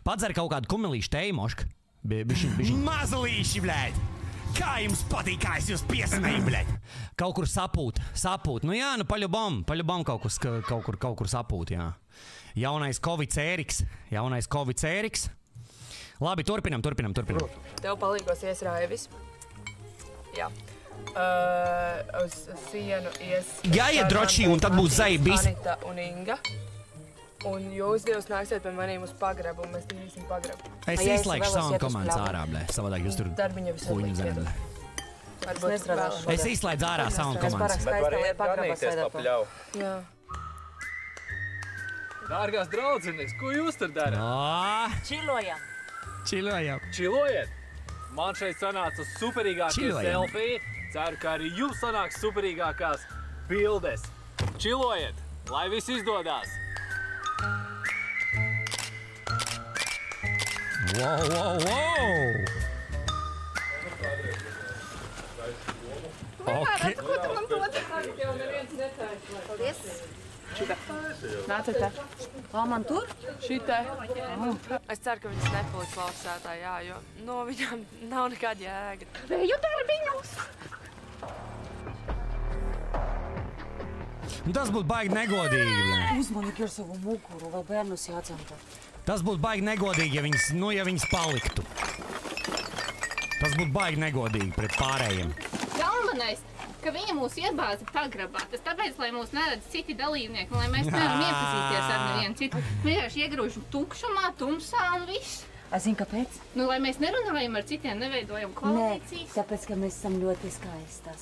Padzer kaut kādu kumelīšu teju, moška. Mazlīši, bļē. Kā jums patīk, kā es jūs piesmēju, bļē? Kaut kur sapūt. Nu jā, paļubam kaut kur sapūt, jā. Jaunais Kovids Ēriks. Labi, turpinam. Tev palīgos ies Raivis. Jā. Uz sienu ies... Jāiet droši, un tad būs Zaibis. Anita un Inga. Un jūs divus nāksiet pie manīm uz pagrabu, un mēs tīrīsim pagrabu. Es izslēgšu savu komandas ārā, blē. Savādāk jūs tur huļņu zem, blē. Es izslēdzu ārā savu komandas. Bet variet ganīties pa pļauju. Jā. Dārgās draudzenes, ko jūs tur darat? Čilojam. Čilojiet! Man šeit sanāca superīgākie selfiji. Ceru, ka arī jums sanāks superīgākās bildes. Čilojiet, lai viss izdodās! Okay. Ko tu man dod? Jau neviens netaisa. Paldies. Šitā. Nāciet te. Kā man tur? Šitā. Es ceru, ka viņas nepaliks lauksētā, jā, jo no viņām nav nekāda jēga. Vēju darbiņus! Tas būtu baigi negodīgi. Uzmanīgi ar savu muguru, vēl bērnus jācentā. Tas būtu baigi negodīgi, ja viņas paliktu. Tas būtu baigi negodīgi pret pārējiem. Galvenais, ka viņa mūs iebāza pagrabā. Tas tāpēc, lai mūs neredz citi dalībnieki, lai mēs nevaram iepazīties ar nevienu citu. Vienkārši iegrūžam tukšumā, tumsā un viss. Es zinu, kāpēc? Nu, lai mēs nerunājam ar citiem, neveidojam koalīcijas. Nē, tāpēc, ka mēs esam ļoti skaistas.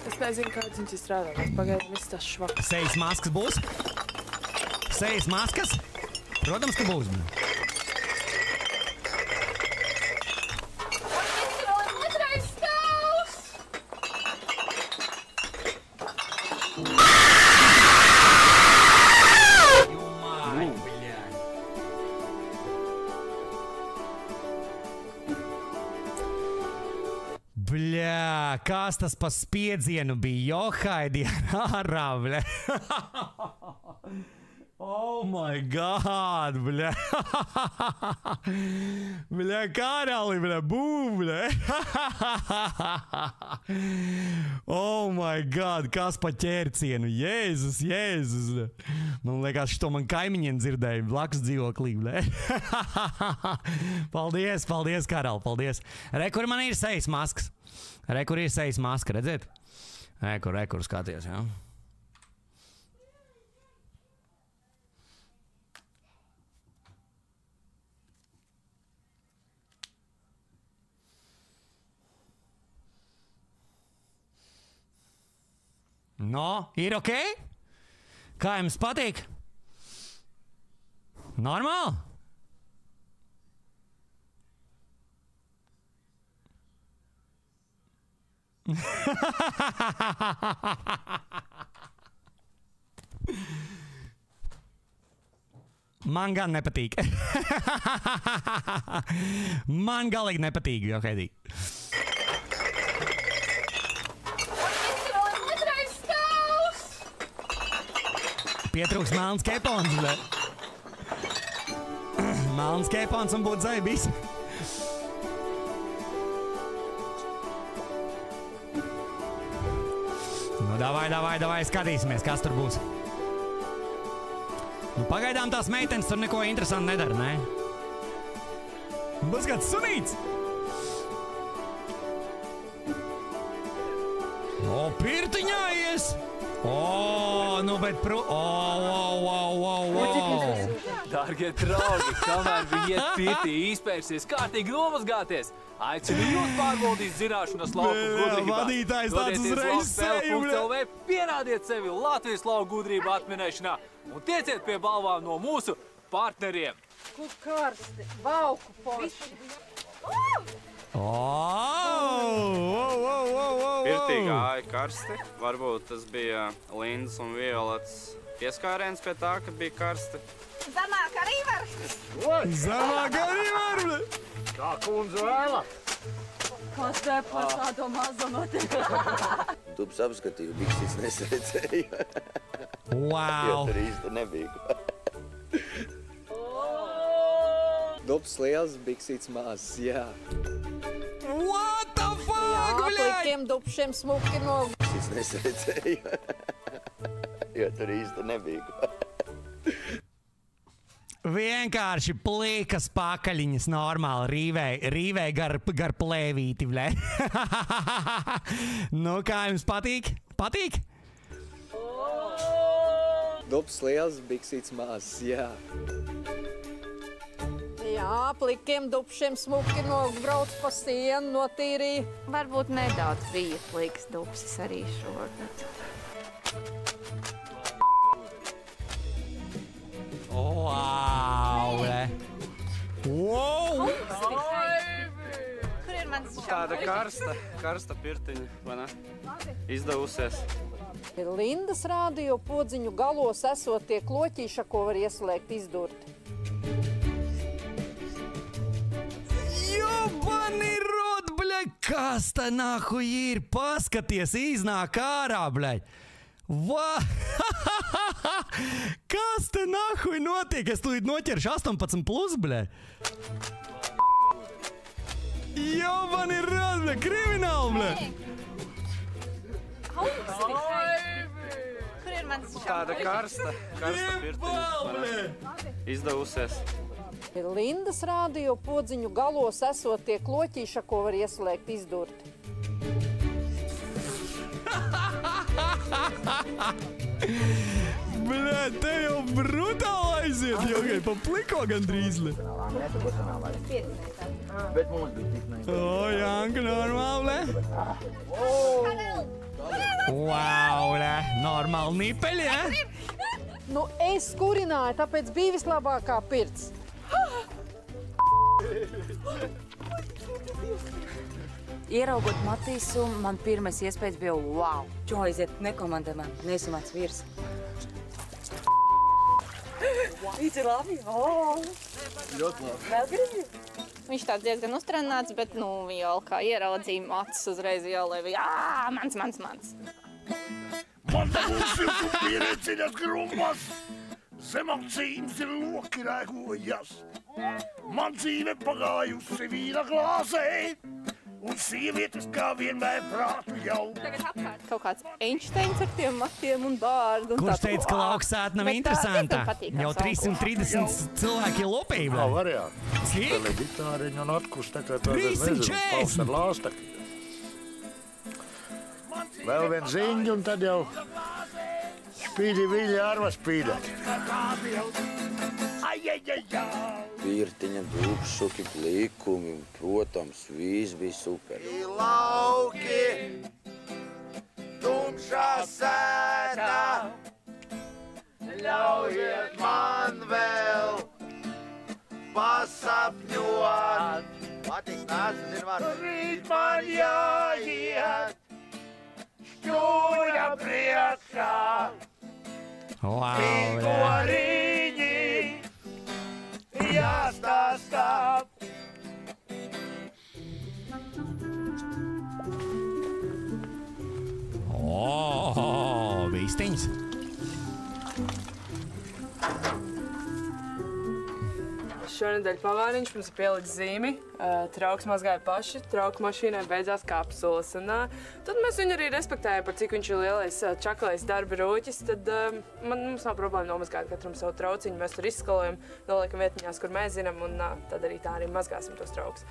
Es nezinu, kāds viņš ir strādājis. Pagaidām viss tas švaks. Sejas maskas būs? Sejas maskas? Protams, ka būs. Bļā, kas tas pa spiedzienu bija? Johaidi ārā, bļā. Oh my God, bļā. Bļā, karali, bļā, būm, bļā. Oh my God, kas pa ķērcienu? Jēzus, Jēzus. Man liekas, šito man kaimiņiem dzirdēja blakus dzīvoklī, bļā. Paldies, paldies, karali, paldies. Re, kur man ir sejas maskas? Re, kur ir sejas maska, redzēt? Re, kur skaties, jā? No, ir ok? Kā jums patīk? Normāli? Man gan nepatīk. Man galīgi nepatīk, jo Hedī. Pietrūks melns kepons, bļa. Melns kepons un būtu zaibis. Nu, davai, skatīsimies, kas tur būs. Nu, pagaidām tās meitenes tur neko interesantu nedara, ne? Būs kāds sunīts. O, pirtiņā ies! O, nu bet Dārgie draugi, kamēr viņi iet pirtī, izpērsies, kārtīgi nomazgāties, aicinu jūs pārbaudīt zināšanas lauku gudrībā. Vadītājs tāds uzreiz spēle.lv, pierādiet sevi Latvijas lauku gudrību atminēšanā un tieciet pie balvām no mūsu partneriem. Kur karsti, bauku poši. Pirtī gāja karsti, varbūt tas bija Lindas un Violetas pieskāriens pie tā, ka bija karsti. Zemāk arī var! Zemāk arī var! Kā kundze vēla? Kas te par tādu mazu notiek? Dubs apskatīju, biksīts nesredzēja. Wow! Jo tur īsti nebija. Dubs liels, biksīts mazs, jā. What the fuck, jā, plikiem dubšiem smuki no... Biksīts nesredzēja. Jo tur īsti nebija. Vienkārši plikas pakaļiņas normāli rīvē gar plēvīti, bļē. Nu, kā jums patīk? Patīk? Dubs liels, biksīts mazs, jā. Jā, plikiem dubšiem smuki nobrauc pa sienu, notīrīja. Varbūt nedaudz bija pliks dubsis arī šogad. Wow, bre. Wow! Kur ir mans Tāda karsta pirtiņa, vai ne? Izdevusies. Ir Lindas rādio podziņu galos esot tie kloķīša, ko var ieslēgt izdurti. Jobani rot, bļaļ, kas tā nahuj ir? Paskaties, iznāk ārā, bļaļ. Kas te nahuj notiek? Es tūlīt noķeršu 18 plus, bļaļ. Jobani rot, bļaļ, krimināli, bļaļ. Kur ir mans Tāda karsta pirtiņa, vai ne? Izdevusies. Ir Lindas rādio podziņu galos esot tie kloķīša, ko var ieslēgt izdurti. Bļā, te jau brutāli aiziet, jau gai pa pliko gandrīz. Bet mums bija tik O, Janka, normāli, bļā. Wow, bļā, normāli nipeļi, ja? Nu, es kurināju, tāpēc bija vislabākā pirts. Ieraugot Matīsu, man pirmais iespējas bija wow. Čo aiziet, nekomandē man, neesam mans vīrs. Visi labi? Ļoti labi. Vēl gribi? Viņš tāds diezgan uztrenāts, bet, jau kā ieraudzīja acis uzreiz jālēja, mans. Man būs ilgu piereciņas grumbas, zem acīm ir loki rēgojas. Man dzīve pagājusi vīna glāzē, un sievietes kā vienmēr prātu jau. Tagad apkārt kaut kāds Einsteins ar tiem matiem un bārdu. Kurš teica, ka lauksēta nav interesanta? Jau 330 cilvēki lopīja. Nav varianti. Cik? Spēlē gitāriņu un atkus tā kā tādā 340! pauks ar lāstakļu. Vēl vien ziņu un tad jau spīdi viļa arva spīdēt. Pirtiņa, dubšuki, plikumi, un, protams, viss bija super. Lauki, tumšā sētā, ļaujiet man vēl pasapņot. Patiks nāc, zin var. Rīt man jāiet, šķūļa priekšā, pīkoriņi jāstāstā. Vistiņas. Šonedēļ pavāriņš mums ir pielicis zīmi. Trauks mazgāja paši, trauku mašīnai beidzās kapsulas. Un, tad mēs viņu arī respektējam par cik viņš ir lielais čakalais darba rūķis. Tad mums nav problēma nomazgāt katram savu trauciņu. Mēs tur izskalojam, noliekam vietiņās, kur mēs zinām, un tad arī tā arī mazgāsim tos traukus.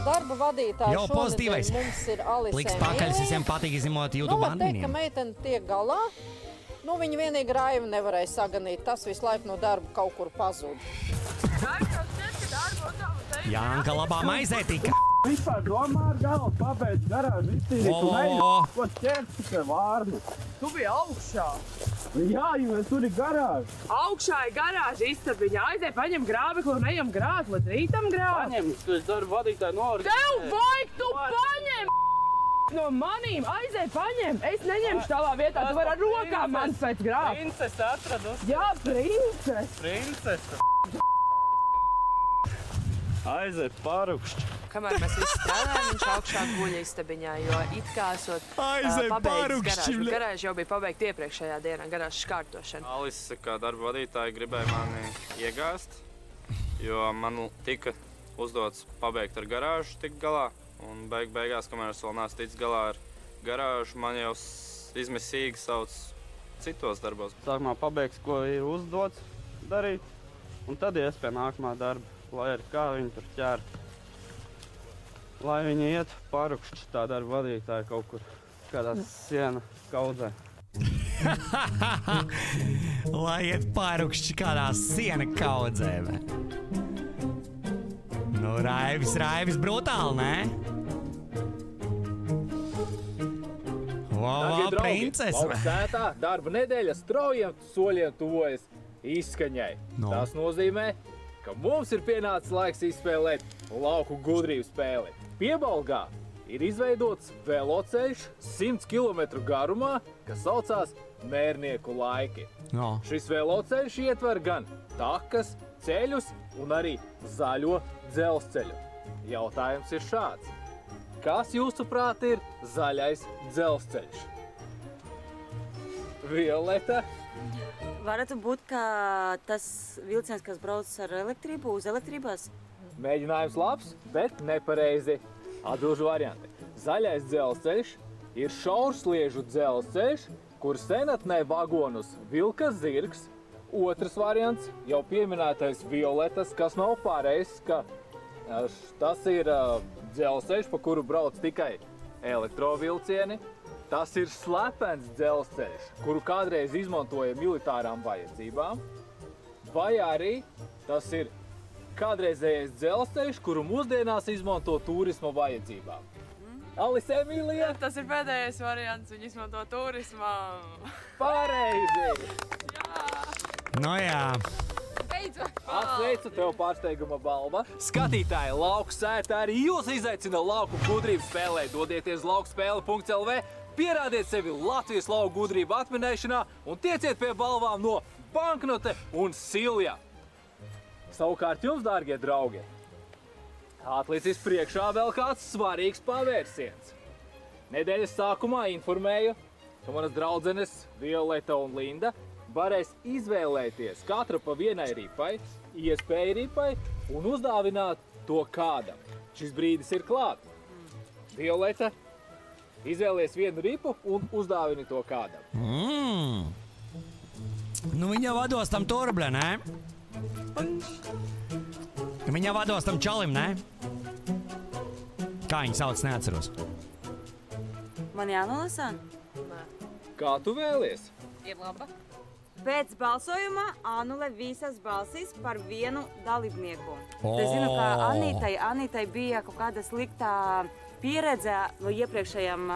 Darba vadītāja Jau pozitīvais. Mums ir Alise Pliks pakaļs visiem patīk izņemot YouTube var teikt, ka adminiem. meitene tiek galā. Viņa vienīgi raivu nevarēja saganīt. Tas visu laiku no darba kaut kur pazūd. Janka labā maizē tika. Vispār domā ar galvu, pabeidz garāžu iztīrīt un neļauj, ko ķersi pie vārdu. Tu biji augšā. Jā, jo tur ir garāža. Augšā ir garāža istabiņa. Aizej, paņem grābekli un ejam grāt, līdz rītam grāt. Paņem, tu esi darba vadītāji noorganizē. Tev vajag, tu paņem! No manīm, aizej, paņem! Es neņemšu tavā vietā, tu vari ar rokām man pēc grābt. Princese atradus. Jā, princese! Princese. Aizej, pārukšķi. Kamēr mēs visi strādājam, viņš augšā guļa istabiņā, jo it kā esot Aizej, pabeigts pārukšķi, garāžu. Garāžu jau bija pabeigta iepriekšējā dienā, garāžas škārtošana. Alise, kā darba vadītāja, gribēja mani iegāzt, jo man tika uzdots pabeigt ar garāžu tik galā. Un beigās, kamēr es vēl neesmu ticis galā ar garāžu, man jau izmisīgi sauc citos darbos. Sākumā pabeigts, ko ir uzdots darīt, un tad ies pie nākamā darba, lai arī kā viņi tur ķer. Lai viņi iet pārukšķi tā darba vadītāja kaut kur kādā siena kaudzē. Lai iet pārukšķi kādā siena kaudzē, vai? Nu, Raivis brutāli, ne? princese. Lauksētā darba nedēļa straujiem soļiem tuvojas izskaņai. Tas nozīmē, ka mums ir pienācis laiks izspēlēt lauku gudrību spēli. Piebalgā ir izveidots veloceļš 100 km garumā, kas saucās Mērnieku laiki. Šis veloceļš ietver gan takas, ceļus un arī zaļo dzelzceļu. Jautājums ir šāds. Kas jūsuprāt ir zaļais dzelzceļš? Violeta? Varētu būt, ka tas vilciens, kas brauc ar elektrību, uz elektrībās? Mēģinājums labs, bet nepareizi. Atbilžu varianti. Zaļais dzelzceļš ir šaursliežu dzelzceļš, kur senatnē vagonus vilka zirgs. Otrs variants jau pieminētais Violetas, kas nav pareizs, ka tas ir dzelzceļš, pa kuru brauc tikai elektrovilcieni. Tas ir slepens dzelzceļš, kuru kādreiz izmantoja militārām vajadzībām. Vai arī tas ir kādreizējais dzelzceļš, kuru mūsdienās izmanto turisma vajadzībām. Alise, Emīlija? Tas ir pēdējais variants, viņi izmanto turismā. Pareizi! No jā. Apsveicu tev pārsteiguma balva. Skatītāji, Lauksētā arī jūs izaicina lauku gudrību spēlē. Dodieties laukspēle.lv, pierādiet sevi Latvijas lauku gudrību atminēšanā un tieciet pie balvām no Banknote un Silja. Savukārt jums, dārgie draugi, atlicis priekšā vēl kāds svarīgs pavērsiens. Nedēļas sākumā informēju, ka manas draudzenes Violeta un Linda varēs izvēlēties katra pa vienai ripai, iespēju ripai un uzdāvināt to kādam. Šis brīdis ir klāt. Violeta, izvēlies vienu ripu un uzdāvini to kādam. Nu viņa vados tam turble, ne? Viņa vados tam čalim, ne? Kā viņa sauc, neatceros. Man jānolasā? Kā tu vēlies? Ir laba. Pēc balsojuma anulē visas balsis par vienu dalībnieku. Es zinu, ka Anītai bija kaut kāda sliktā pieredze no iepriekšējiem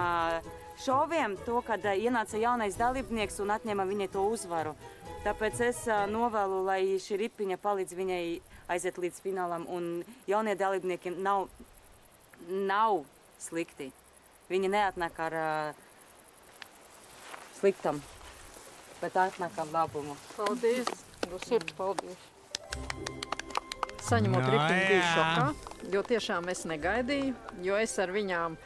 šoviem, to, kad ienāca jaunais dalībnieks un atņēma viņai to uzvaru. Tāpēc es novēlu, lai šī ripiņa palīdz viņai aiziet līdz finālam, un jaunie dalībnieki nav slikti. Viņi neatnāk ar sliktam, bet atnāk ar labumu. Paldies, no sirds paldies. Saņemot ripiņu bija šokā, jo tiešām es negaidīju, jo es ar viņām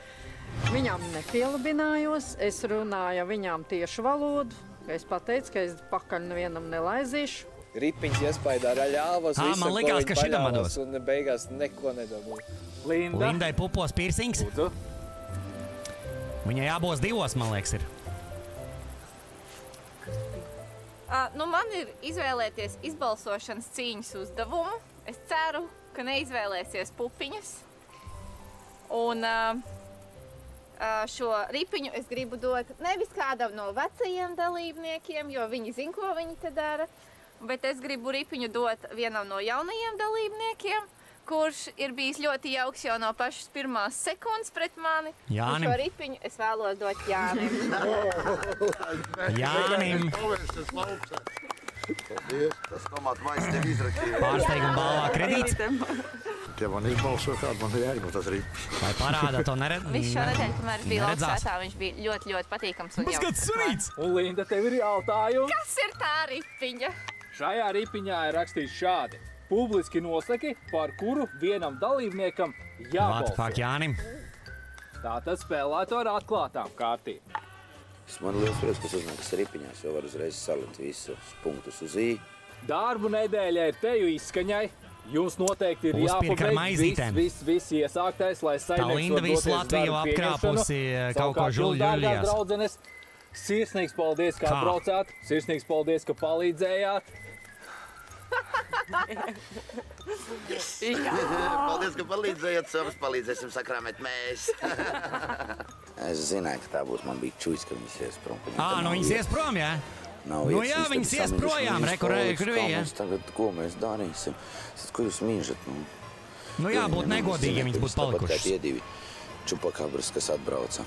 nepielabinājos, es runāju viņām tiešu valodu, es pateicu, ka es pakaļ nevienam nelaizīšu. Ripiņas iespaidā ar ļāvas, visam, man likās, ka šitam paļāvas, un beigās neko nedabūju. Lindai pupos piercings. Viņai abos divos, man liekas, ir. Nu, man ir izvēlēties izbalsošanas cīņas uzdevumu. Es ceru, ka neizvēlēsies pupiņas. Un šo ripiņu es gribu dot nevis kādam no vecajiem dalībniekiem, jo viņi zina, ko viņi te dara, bet es gribu ripiņu dot vienam no jaunajiem dalībniekiem, kurš ir bijis ļoti jauks jau no pašas pirmās sekundes pret mani. Jānim. Un šo ripiņu es vēlos dot Jānim. Jānim. Paldies, tas tomātu maiss tev izrakstīja. Pārsteiguma balvā kredīts. Ja man izbalso kādu, man ir jāgrib tas rips. Vai parāda to neredz? Visu šo nedēļu, kamēr es biju Lauksētā, viņš bija ļoti, ļoti patīkams un Kāds sunīts! Un Linda, tev ir jautājums. Kas ir tā ripiņa? Šajā ripiņā ir rakstīts šādi. Publiski nosaki, par kuru vienam dalībniekam jābalso. What fuck, Jānim? Tātad spēlētu ar atklātām kārtīm. Man liels prieks, ka uzmanīgs ripiņās, jo var uzreiz salikt visus punktus uz I. Darbu nedēļa ir teju izskaņai. Jums noteikti ir jāpabeidz viss iesāktais, lai saimnieks var doties darbu apkrāpusi kaut ko Julijās. Draudzenes, sirsnīgs paldies, kā braucāt. Sirsnīgs paldies, ka palīdzējāt. Paldies, ka palīdzējāt, savas palīdzēsim sakrāmēt mēs. Es zināju, ka tā būs, man bija čujas, ka viņas ies prom. Nu viņas ies prom, jā? Nu jā, viņas ies projām, kur bija. Tagad, ko mēs darīsim? Ko jūs mīžat? Nu jā, būtu negodīgi, ja viņas būtu palikušas. Tie divi čupakabras, kas atbrauca.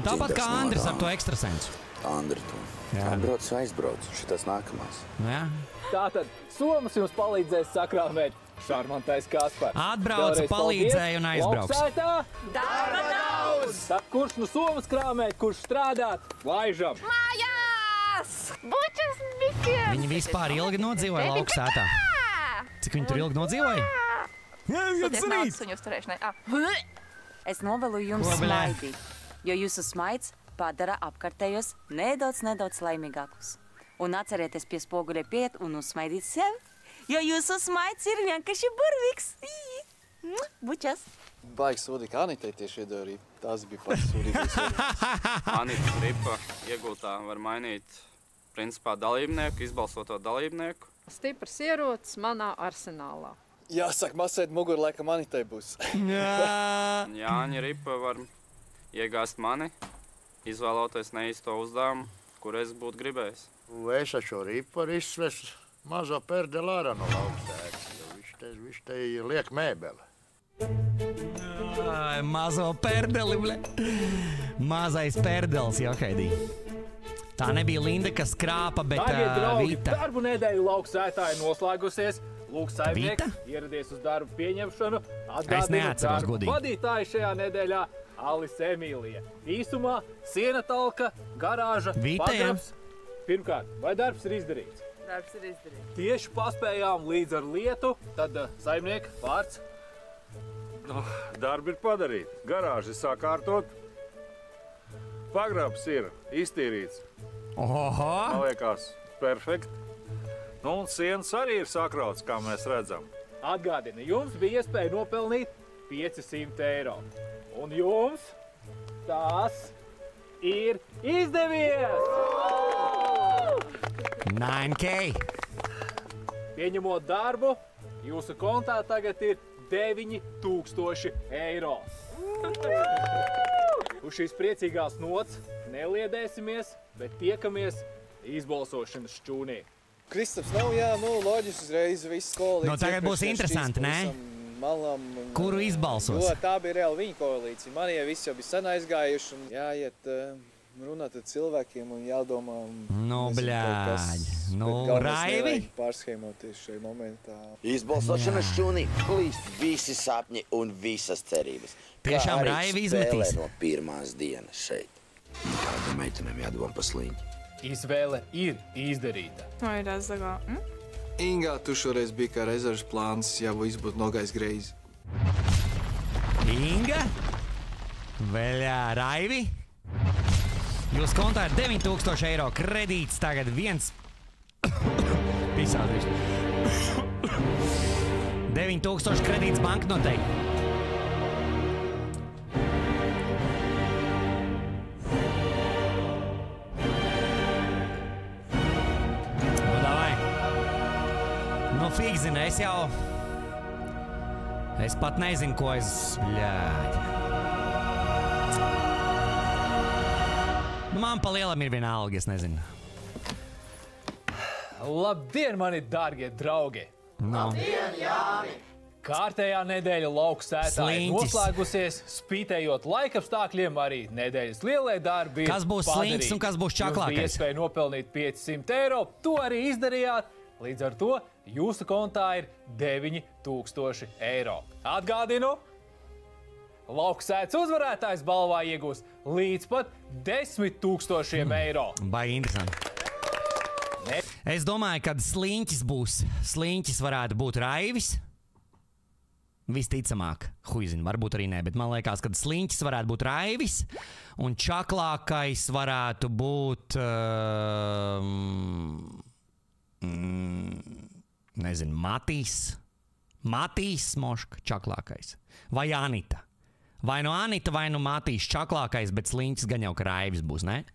Tāpat kā Andris ar to ekstrasensu. Andri, tu atbrauc vai aizbrauc, šitas nākamās. Jā. Tātad, Somas jums palīdzēs sakrāmēt šarmantais Kaspars. Atbrauca, palīdzēja un aizbrauks. Lauksētā? Darba daudz! Tad kurš no Somas krāmēt, kurš strādāt? Laižam! Mājās! Bučas visiem! Viņi vispār ilgi nodzīvoja Lauksētā. Cik viņi tur ilgi nodzīvoja? Suņu uzturēšanai. Es novēlu jums smaidīt, jo jūsu smaids padara apkārtējos nedaudz laimīgākus. Un atcerieties pie spoguļa pieiet un uzsmaidīt sevi, jo jūsu smaids ir vienkārši burvīgs. Bučas! Baigi sūdīgi, ka Anitai tieši iedoja ripu. Tās bija pats sūdīgais. Anitas ripa iegultā var mainīt principā dalībnieku, izbalsoto dalībnieku. Stiprs ierocis manā arsenālā. Jāsaka, masēt muguru laikam Anitai būs. Jāņa ripa var iegāst mani, izvēloties neīsto uzdevumu, kur es būtu gribējis. Es ar šo ripu var izsvest mazo perdeli ārā no Lauksētas, jo viņš te liek mēbeli. Mazo perdeli, ble. Mazais perdelis, Johaidī. Tā nebija Linda, kas krāpa, bet Vita. Darbu nedēļu Lauksētā ir noslēgusies. Lūk, saimnieks ieradies uz darbu pieņemšanu. Es neatceros godīgi. Vadītāji šajā nedēļā Alise Emīlija. Īsumā siena talka, garāža, pagrabs. Pirmkārt, vai darbs ir izdarīts? Darbs ir izdarīts. Tieši paspējām līdz ar lietu, tad saimnieka vārds. Darbi ir padarīti, garāži ir sakārtot, pagrabs ir iztīrīts. Man liekas, perfekti. Nu, un sienas arī ir sakrauts, kā mēs redzam. Atgādini, jums bija iespēja nopelnīt 500 eiro. Un jums tās ir izdevies! 9K! Pieņemot darbu, jūsu kontā tagad ir 9000 eiro. Uz šīs priecīgās nots neliedēsimies, bet tiekamies izbalsošanas šķūnī. Kristaps nav, jā, loģiski uzreiz viss koalīcija. Nu, tagad būs interesanti, ne? Malam, Kuru izbalsos? Jo, tā bija reāli viņa koalīcija. Man jau viss jau bija sen aizgājuši un jāiet runāt ar cilvēkiem un jādomā. Nu, bļāģi. Nu, Raivi? Pārschēmoties šajā momentā. Izbalsošanas šķūnī plīst visi sapņi un visas cerības. Tiešām Raivi izmetīs. No pirmās dienas šeit. Kāda meitenēm jādomā pa sliņķi. Izvēle ir izdarīta. Vai ir aizsagā? Ingā, tu šoreiz bija kā rezerves plāns, ja viss būtu nogājis greizi. Inga? Vēl Raivi? Jūs kontā ir 9000 eiro kredīts, tagad viens... Pisās visu. 9000 kredīts banknotei. Fīgi zini, es pat nezinu, ko es... Bļāģi. Nu, man pa lielam ir vienalga, es nezinu. Labdien, mani dārgie draugi! Labdien, Jāni! Kārtējā nedēļa Lauksētā ir noslēgusies, spītējot laikapstākļiem arī nedēļas lielie darbi. Kas būs slinks un kas būs čaklākais? Jums bija iespēja nopelnīt 500 eiro, to arī izdarījāt. Līdz ar to jūsu kontā ir 9000 eiro. Atgādinu, Lauksētas uzvarētājs balvā iegūs līdz pat 10 000 eiro. Baigi interesanti. Es domāju, kad sliņķis būs. Sliņķis varētu būt Raivis. Visticamāk, huizin, varbūt arī ne, bet man liekas, ka sliņķis varētu būt Raivis un čaklākais varētu būt... nezinu, Matīs Moška čaklākais. Vai Anita. Vai no Anita, vai no Matīs čaklākais, bet sliņķis gan jau, ka Raivis būs, ne?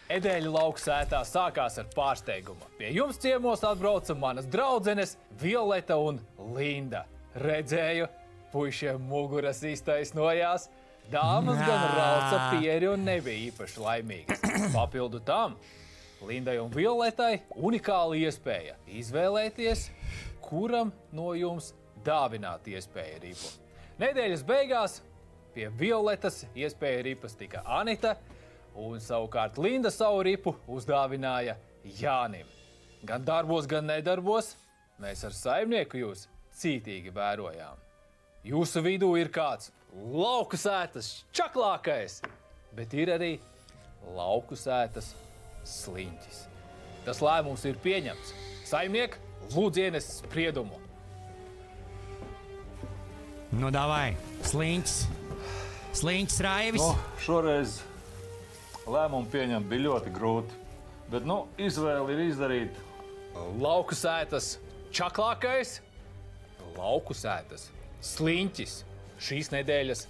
Nedēļa Lauksētā sākās ar pārsteigumu. Pie jums ciemos atbrauca manas draudzenes Violeta un Linda. Redzēju, puišiem muguras iztaisnojās. Dāmas gan rauca pieri un nebija īpaši laimīgas. Papildu tam Lindai un Violetai unikāla iespēja izvēlēties, kuram no jums dāvināt iespēju ripu. Nedēļas beigās pie Violetas iespēja ripas tika Anita, Un savukārt Linda savu ripu uzdāvināja Jānim. Gan darbos, gan nedarbos mēs ar saimnieku jūs cītīgi vērojām. Jūsu vidū ir kāds lauku sētas čaklākais, bet ir arī lauku sētas sliņķis. Tas lēmums ir pieņemts. Saimniek, lūdzu ienes spriedumu. Nu, davai, sliņķis. Sliņķis Raivis. Šoreiz lēmumu pieņemt bija ļoti grūti, bet, izvēle ir izdarīt. Lauku sētas čaklākais, lauku sētas sliņķis. Šīs nedēļas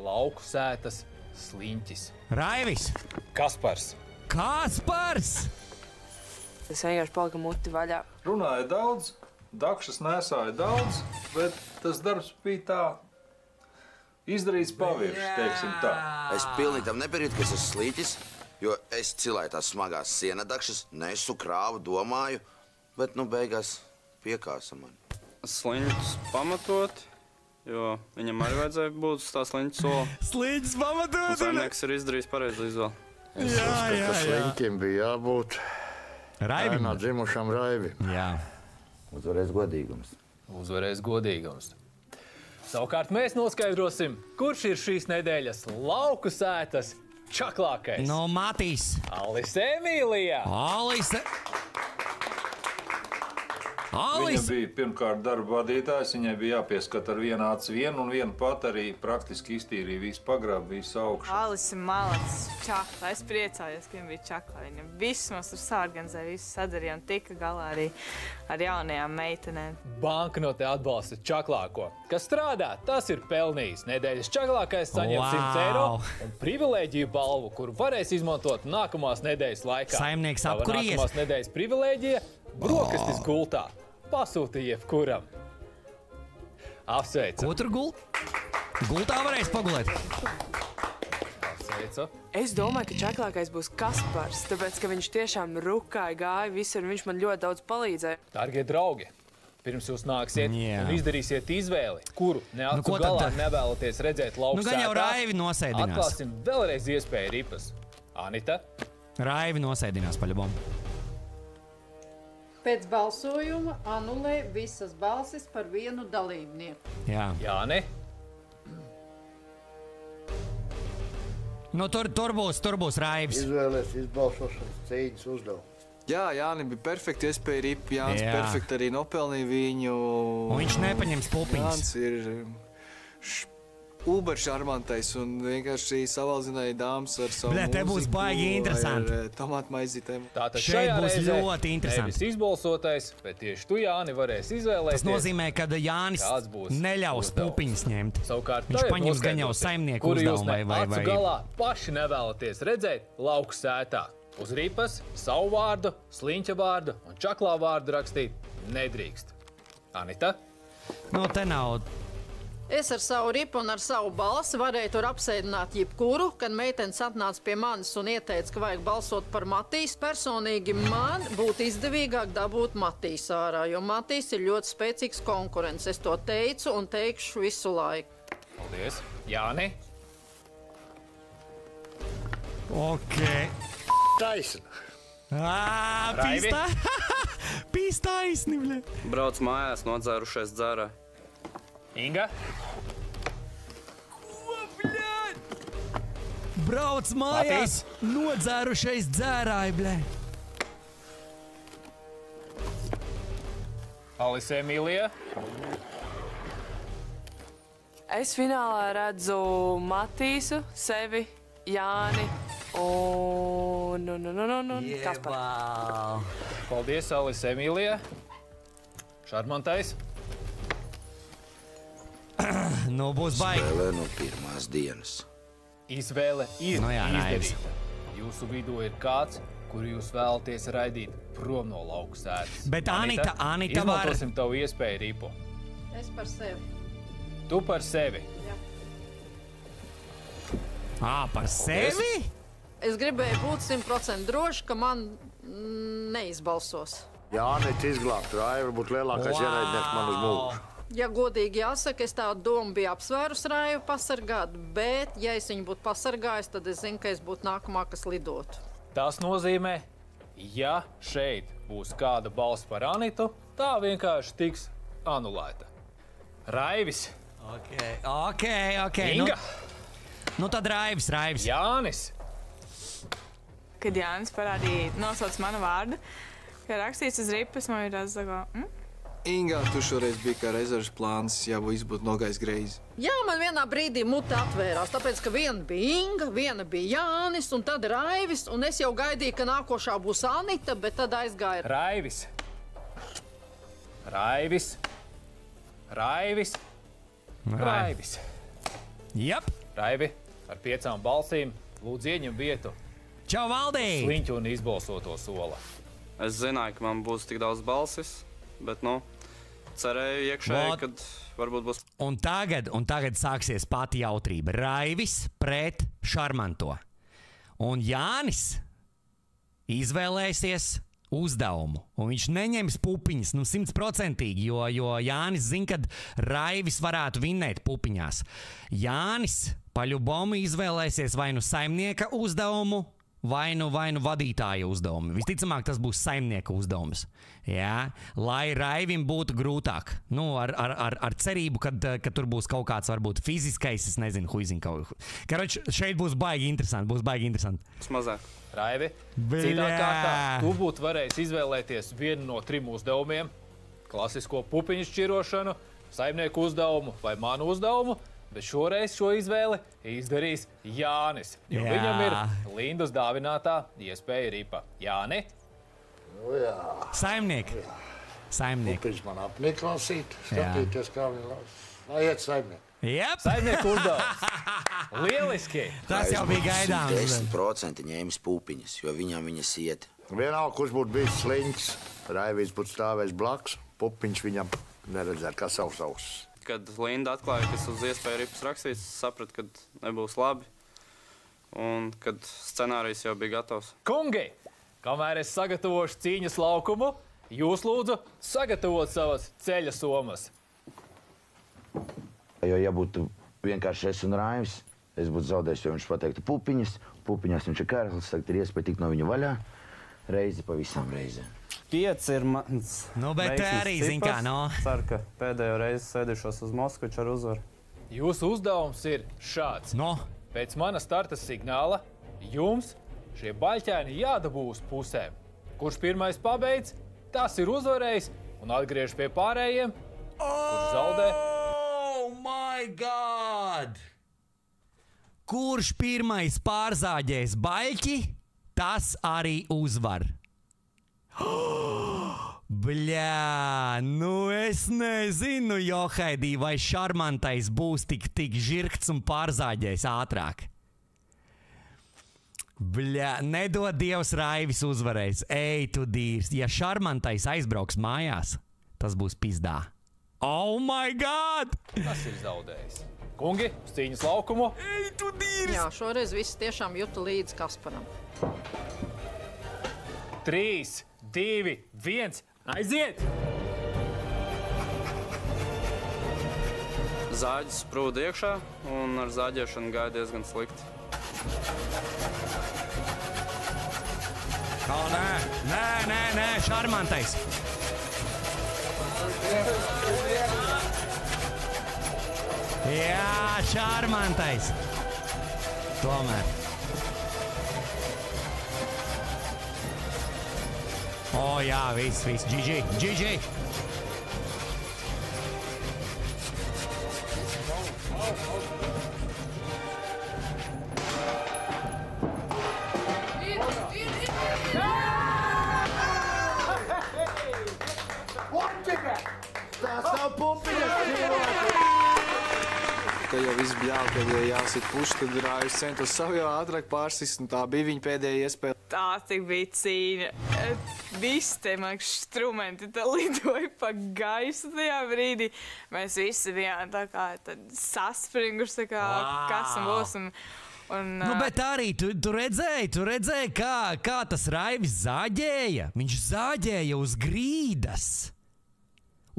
lauku sētas sliņķis. Raivis. Kaspars. Kaspars! Es vienkārši paliku muti vaļā. Runāja daudz, dakšas nesāja daudz, bet tas darbs bija tā izdarīts pavirši, teiksim tā. Es pilnīgi tam nepierītu, ka es esmu slīķis, jo es cilēju tās smagās sienadakšas, nesu krāvu, domāju, bet, beigās piekāsa man. Sliņķis pamatot, jo viņam arī vajadzēja būt uz tā sliņķa sola. Sliņķis pamatot! Un saimnieks ir izdarījis pareizu izvēli. Es uzskatu, ka sliņķim bija jābūt Raivim. Dzimušam Raivim. Jā. Uzvarēs godīgums. Uzvarēs godīgums. Savukārt mēs noskaidrosim, kurš ir šīs nedēļas lauku sētas čaklākais. No Matīs. Alise Emīlija. Viņa bija pirmkārt darba vadītājs, viņai bija jāpieskat ar vienu aci vienu, un vienu pat arī praktiski iztīrīja visu pagrābu, visu augšu. Alise malacis, čakla. Es priecājos, ka viņam bija čakla. Viņam viss mums tur sāorganizēja, visu sadarīja un tika galā arī ar jaunajām meitenēm. Banknote atbalsta čaklāko. Kas strādā, tas ir pelnījis. Nedēļas čaklākais saņem 100 eiro un privilēģiju balvu, kuru varēs izmantot nākamās nedēļas laikā. Saimnieks apkuries. Nākamās nedēļas privilēģija brokastis gultā. Pasūti jebkuram. Apsveicu. Ko tur gultā varēs pagulēt? Apsveicu. Es domāju, ka čaklākais būs Kaspars, tāpēc, ka viņš tiešām rukāja, gāja visur, un viņš man ļoti daudz palīdzēja. Dargie draugi, pirms jūs nāksiet un izdarīsiet izvēli, kuru neacu galā nevēlaties redzēt lauku sētā, gan jau Raivi nosēdinās. Atklāsim vēlreiz iespēju ripas. Anita? Raivi nosēdinās paļabom. Pēc balsojuma anulē visas balsis par vienu dalībnieku. Jā. Jāni? Tur būs Raivis. Izvēlēs izbalsošanas cīņas uzdevumu. Jā, Jāni bija perfekti iespēja ripu. Jānis perfekti arī nopelnīja viņu. Un viņš nepaņems pupiņas. Jānis ir uber šarmantais un vienkārši savaldzināja dāmas ar savu mūziku. Te būs baigi interesanti. Ar tomātu maizītēm. Tātad šeit būs ļoti interesanti. Nevis izbalsotais, bet tieši tu, Jāni, varēsi izvēlēties. Tas nozīmē, ka Jānis neļaus pupiņas ņemt. Savukārt, viņš paņems gan jau saimnieku uzdevumu vai. Acu galā paši nevēlaties redzēt lauku sētā. Uz ripas savu vārdu, sliņķa vārdu un čaklā vārdu rakstīt nedrīkst. Anita? Te nav. Es ar savu ripu un ar savu balsi varēju tur apsēdināt jebkuru, kad meitenes atnāca pie manis un ieteica, ka vajag balsot par Matīs. Personīgi man būtu izdevīgāk dabūt Matīs ārā, jo Matīs ir ļoti spēcīgs konkurents. Es to teicu un teikšu visu laiku. Paldies. Jāni? Ok. Taisna. Pīstaisni, bļē. Brauc mājās, nodzērušies dzērā. Inga? Ko, bļē? Brauc mājās, nodzērušais dzērāji, bļē. Alise Emīlija? Es finālā redzu Matīsu, sevi, Jāni un Kasparu. Paldies, Alise Emīlija. Šarmantais? Būs baigi. Izvēle no pirmās dienas. Izvēle ir izdarīta. Jūsu vidū ir kāds, kuru jūs vēlaties raidīt prom no lauku sētas. Bet Anita var... Izmantosim tavu iespēju ripu. Es par sevi. Tu par sevi? Jā. Par sevi? Es gribēju būt 100% droši, ka man neizbalsos. Jānis izglābt Raivi, varbūt lielākais ienaidnieks man uz mūžu. Ja godīgi jāsaka, es tādu domu biju apsvērus Raivu pasargāt, bet, ja es viņu būtu pasargājis, tad es zinu, ka es būtu nākamā, kas lidotu. Tas nozīmē, ja šeit būs kāda balss par Anitu, tā vienkārši tiks anulēta. Raivis. Ok. Inga. Nu tad Raivis. Jānis. Kad Jānis parādīja nosauc manu vārdu, ka rakstīts uz ripas, man ir tāds tā kā, Inga, tu šoreiz bija kā rezerves plāns, ja viss būtu nogājis greizi. Jā, man vienā brīdī mute atvērās, tāpēc, ka viena bija Inga, viena bija Jānis, un tad Raivis, un es jau gaidīju, ka nākošā būs Anita, bet tad aizgāja. Raivis. Jep. Raivi, ar 5 balsīm lūdzu ieņem vietu. Čau, Valdī! Sliņķu un izbalsoto sola. Es zināju, ka man būs tik daudz balsis, bet, cerēju iekšēji, kad varbūt būs. Un tagad sāksies pati jautrība. Raivis pret Šarmanto. Un Jānis izvēlēsies uzdevumu. Un viņš neņems pupiņas 100%, jo Jānis zina, ka Raivis varētu vinnēt pupiņās. Jānis paļubomu izvēlēsies vai nu saimnieka uzdevumu, vai nu vadītāja uzdevumu. Visticamāk, tas būs saimnieka uzdevums. Jā, lai Raivim būtu grūtāk. Ar cerību, ka tur būs kaut kāds varbūt fiziskais, es nezinu, huizin kaut. Karoč, šeit būs baigi interesanti. Mazāk. Raivi, citā kārtā tu būtu varējis izvēlēties vienu no 3 uzdevumiem. Klasisko pupiņu šķirošanu, saimnieku uzdevumu vai manu uzdevumu. Bet šoreiz šo izvēli izdarīs Jānis, jo viņam ir Lindas dāvinātā iespēja ripa. Jāni? Jā. Saimnieki. Pupiņš man apniklāsīt, skatīties, kā viņi laiet saimnieku. Jep. Saimnieku uzdevums. Lieliski. Tas jau bija gaidāms. 10% ņēmis pupiņas, jo viņam viņas iet. Vienalga, kurš būtu bijis sliņķis, Raivīs būtu stāvējis blakus, pupiņš viņam neredzētu kā savs ausis. Kad Linda atklāja, ka es uz iespēju ripas rakstīju, sapratu, ka nebūs labi. Un kad scenārijs jau bija gatavs. Kungi, kamēr es sagatavošu cīņas laukumu, jūs lūdzu sagatavot savas ceļa somas. Jo, ja būtu vienkārši es un Raivis, es būtu zaudējis, jo viņš pateiktu pupiņas. Pupiņās viņš ir kērklis, tagad ir iespēja tikt no viņa vaļā. Reizi pa visām reizēm. 5 ir mans bet arī, zin kā, Ceru, ka pēdējo reizi sēdīšos uz Moskviču ar uzvaru. Jūsu uzdevums ir šāds. Pēc mana starta signāla jums šie baļķēni jādabū uz pusēm. Kurš pirmais pabeidz, tas ir uzvarējis un atgriež pie pārējiem, kurš zaudē. Oh my God! Kurš pirmais pārzāģēs baļķi, tas arī uzvar. Bļā, es nezinu, Johaidī, vai Šarmantais būs tik žirkts un pārzāģējis ātrāk. Bļā, nedod Dievs, Raivis uzvarēs. Ej, tu dīrs. Ja Šarmantais aizbrauks mājās, tas būs pizdā. Oh my God! Tas ir zaudējis. Kungi, uz cīņas laukumu. Ej, tu dīrs! Jā, šoreiz visi tiešām juta līdz Kasparam. 3, 2, 1, aiziet! Zāģis sprūda iekšā, un ar zāģēšanu gāja diezgan slikti. Nē, Šarmantais! Jā, Šarmantais! Tomēr. O, jā, viss, GG! Tas nav pupiņas! Ka jau viss bļāv, kad jāsit puši, tad Raivis centos savu jau ātrāk pārsist, un tā bija viņa pēdējā iespēja. Tā tik bija cīņa. Visi te, man strumenti lidoja pa gaisu tajā brīdī. Mēs visi bijām tā kā saspringuši, kas būs. Bet arī tu redzēji, kā tas Raivis zāģēja. Viņš zāģēja uz grīdas.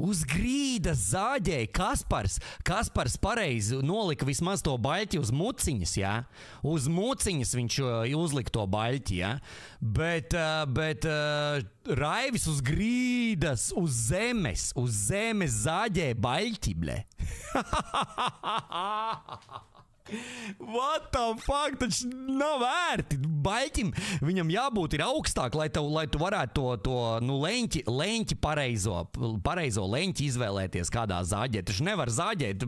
Uz grīdas zāģēja Kaspars pareizi nolika vismaz to baļķi uz muciņas, jā? Uz muciņas viņš uzlika to baļķi, jā? Bet Raivis uz grīdas, uz zemes zāģēja baļķi, ble. What the fuck, taču nav vērti. Baļķim viņam jābūt ir augstāk, lai tu varētu to leņķi pareizo leņķi izvēlēties kādā zāģē. Taču nevar zāģēt,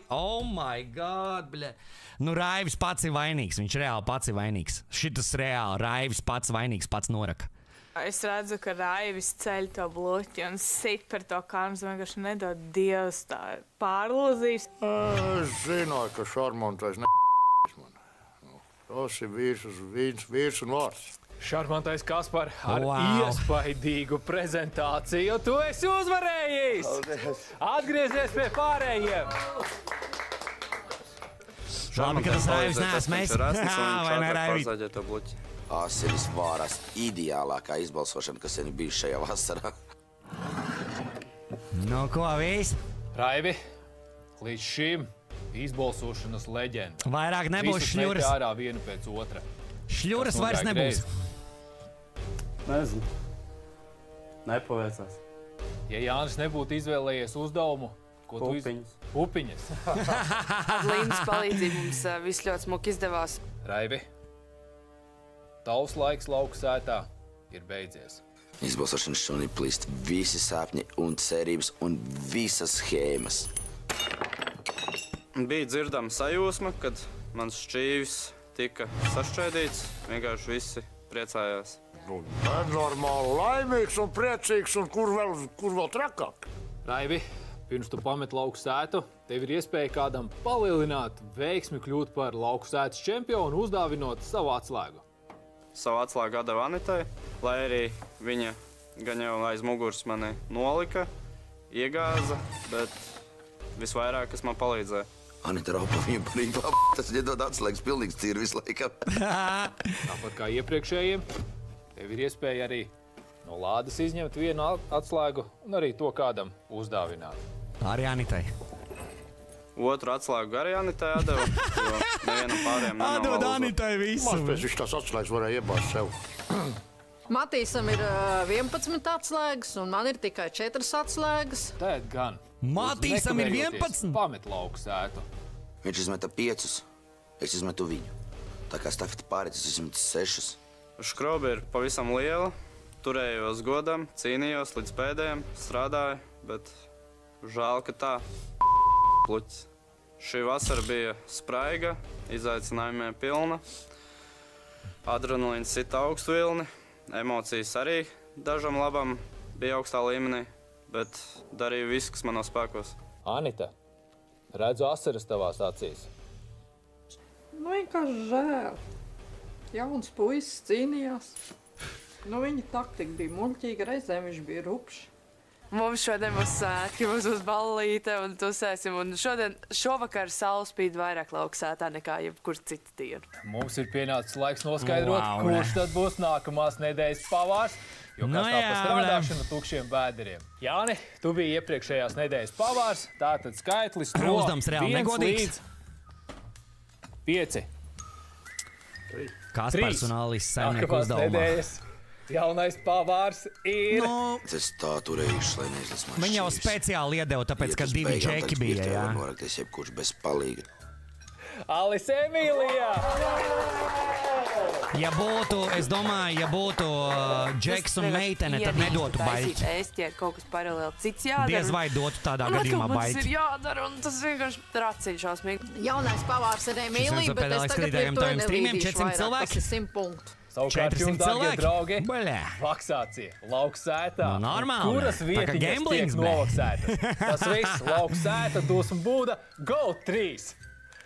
oh my god, bļa. Raivis pats ir vainīgs, viņš reāli pats ir vainīgs. Šitas reāli, Raivis pats vainīgs, pats noraka. Es redzu, ka Raivis ceļ to bluķi un sit par to kārmas, vienkārši nedod Dievs tā pārlūzīs. Es zināju, ka šarmantais man. Tas ir vīrs un vārds. Šarmantais Kaspar ar iespaidīgu prezentāciju. Tu esi uzvarējis! Atgriezies pie pārējiem! Labi, ka tas Raivis neesmu mēs. Vai ne, Raivi? Asinis vārās ideālākā izbalsošana, kas ir bijusi šajā vasarā. Nu, ko viss? Raivi, līdz šim izbalsošanas leģenda. Vairāk nebūs šļuras. Visas ārā vienu pēc otra. Šļuras vairs nebūs. Nezinu. Nepaveicās. Ja Jānis nebūtu izvēlējies uzdevumu, ko tu Upiņas. Ar Lindas palīdzību mums viss ļoti smuki izdevās. Raivi, tavs laiks lauku sētā ir beidzies. Izbalsošanas šonī plīst visi sapņi un cerības un visas schēmas. Bija dzirdama sajūsma, kad mans šķīvis tika sašķaidīts. Vienkārši visi priecājās. Nenormāli laimīgs un priecīgs un kur vēl trakāk. Raivi, pirms tu pamet lauku sētu, tev ir iespēja kādam palielināt veiksmi kļūt par lauku sētas čempionu, uzdāvinot savu atslēgu. Savu atslēgu atdevu Anitai, lai arī viņa gan jau aiz muguras mani nolika, iegāza, bet visvairāk, kas man palīdzēja. Anita raupa viņu par tas iedod atslēgas pilnīgs cirvis laikam. Tāpat kā iepriekšējiem, tev ir iespēja arī no lādes izņemt vienu atslēgu un arī to kādam uzdāvināt. Arī Anitai. Otru atslēgu arī Anitai atdevu, jo nevienam pārējiem nav Atdod Anitai visu. Mazpēc viņš tās atslēgas varēja iebāzt sev. Matīsam ir 11 atslēgas, un man ir tikai 4 atslēgas. Tēt gan. Matīsam ir 11? Pamet lauku sētu. Viņš izmeta 5, es izmetu viņu. Tā kā stafeti pārēc, es izmetu 6. Škroba ir pavisam liela, turējos godam, cīnījos līdz pēdējiem, strādāju, bet žēl, ka tā pluķis. Šī vasara bija spraiga, izaicinājumiem pilna. Adrenalīns sita augstu vilni, emocijas arī dažam labam bija augstā līmenī, bet darīju visu, kas manos spēkos. Anita, redzu asaras tavās acīs. Vienkārši žēl. Jauns puisis cīnījās. Viņa taktika bija muļķīga, reizēm viņš bija rupšs. Mums šodien būs svētki, mums būs ballīte un tusēsim. Un šovakar saule spīd vairāk lauku sētā nekā jebkur citu dienu. Mums ir pienācis laiks noskaidrot, kurš tad būs nākamās nedēļas pavārs. Jo kas tā pa strādāšanu tukšiem bēderiem. Jāni, tu biji iepriekšējās nedēļas pavārs, tātad skaitlis no 1 līdz 5. Kaspars un Alis saimnieku uzdevumā. Jaunais pavārs ir... Es tā turējuši, lai neizlas mašīnas. Viņa jau speciāli iedeva, tāpēc, ka 2 džeki bija, jā. Norakties jebkurš bez palīga. Alis Emīlijā! Ja būtu, es domāju, ja būtu džeks un meitene, tad nedotu baļķi. Ēst, ja kaut kas paralēli cits jādara. Diez vai dotu tādā gadījumā baļķi. Tas ir jādara, un tas vienkārši traciņš šausmīgi. Jaunais pavārs ir Emīlija, bet es tagad pie to nelīdīšu vairāk, tas ir 100 punktu. Savukārt jums, dārgie draugi, vaksācija, lauku sētā. Kuras vietiņas tiek novaksētas? Tas viss, lauku sēta, dusmu būda, go 3!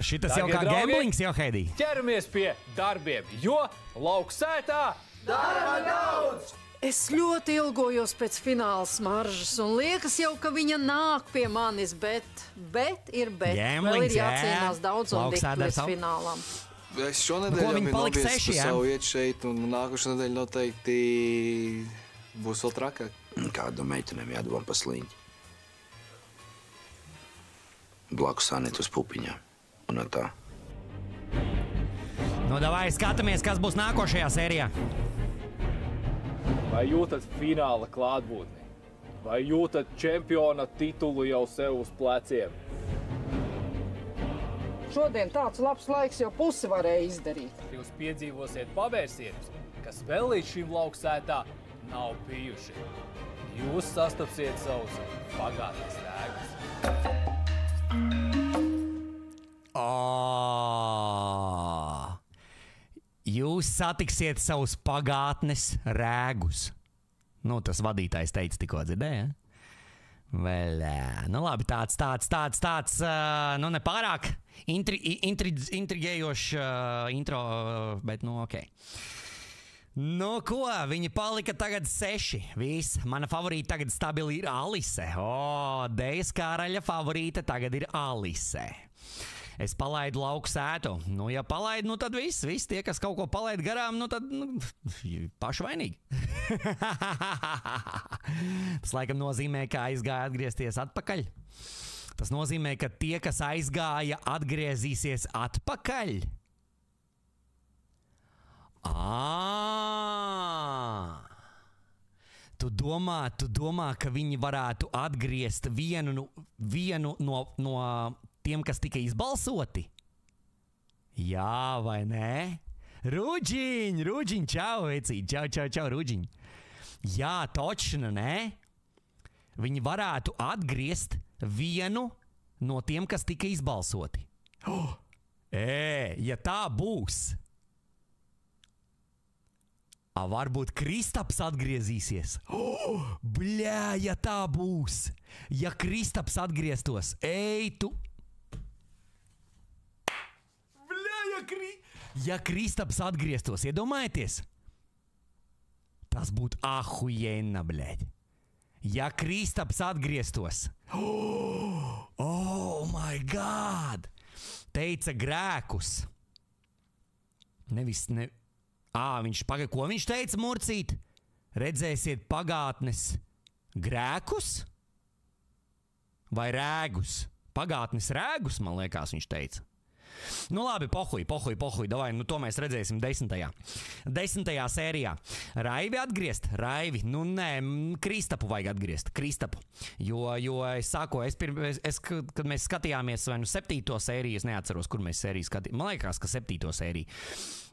Šitas jau kā gamblings, jau, Heidi? Ķeramies pie darbiem, jo lauku sētā darba daudz! Es ļoti ilgojos pēc fināla smaržas, un liekas jau, ka viņa nāk pie manis, bet ir bet. Vēl ir jācīnās daudz un dikt līdz finālam. Es šonedēļ jau biju nobiezis par savu iet šeit, un nākušu nedēļu noteikti būs vēl trakāk. Kādu meitenēm jādomā pa sliņķi. blakus Anītu uz pupiņām. Un tā. Nu, davai, skatāmies, kas būs nākošajā sērijā. Vai jūtat fināla klātbūtni? Vai jūtat čempiona titulu jau sev uz pleciem? Šodien tāds labs laiks jau pusi varēja izdarīt. Jūs piedzīvosiet pavērsienus, kas vēl līdz šim lauksētā nav bijuši. Jūs sastapsiet savus pagātnes rēgus. Jūs satiksiet savus pagātnes rēgus. Nu, tas vadītājs teica tikko, dzirdēja? Vēl, nu labi, tāds, nu nepārāk intrigējošs intro, bet nu ok. Nu ko, viņi palika tagad 6. Viss, mana favorīta tagad stabili ir Alise. Dejas karaļa favorīta tagad ir Alise. Es palaidu lauku sētu. Nu, ja palaidu, nu tad viss, tie, kas kaut ko palaid garām, nu tad paši vainīgi. Tas laikam nozīmē, ka aizgāja atgriezties atpakaļ. Tas nozīmē, ka tie, kas aizgāja, atgriezīsies atpakaļ. Tu domā, ka viņi varētu atgriezt vienu no tiem, kas tika izbalsoti? Jā, vai nē? Rūģiņ, čau, vecīt, čau, Rūģiņ. Jā, točna, nē? Viņi varētu atgriezt vienu no tiem, kas tika izbalsoti. Ja tā būs, varbūt Kristaps atgriezīsies. Bļā, ja tā būs. Ja Kristaps atgrieztos, tu... Ja Kristaps atgrieztos, iedomājieties? Tas būtu ahujena, bļaļ. Ja Kristaps atgrieztos. Oh my God! Teica grēkus. Ko viņš teica, Murcīt? Redzēsiet pagātnes grēkus? Vai rēgus? Pagātnes rēgus, man liekas, viņš teica. Nu labi, pohuj, davai, nu to mēs redzēsim 10. sērijā. Raivi atgriezt? Raivi, nu nē, Kristapu vajag atgriezt, Kristapu. Jo es saku, kad mēs skatījāmies vai nu 7. sēriju, es neatceros, kur mēs sēriju skatījām. Man liekas, ka 7. sēriju.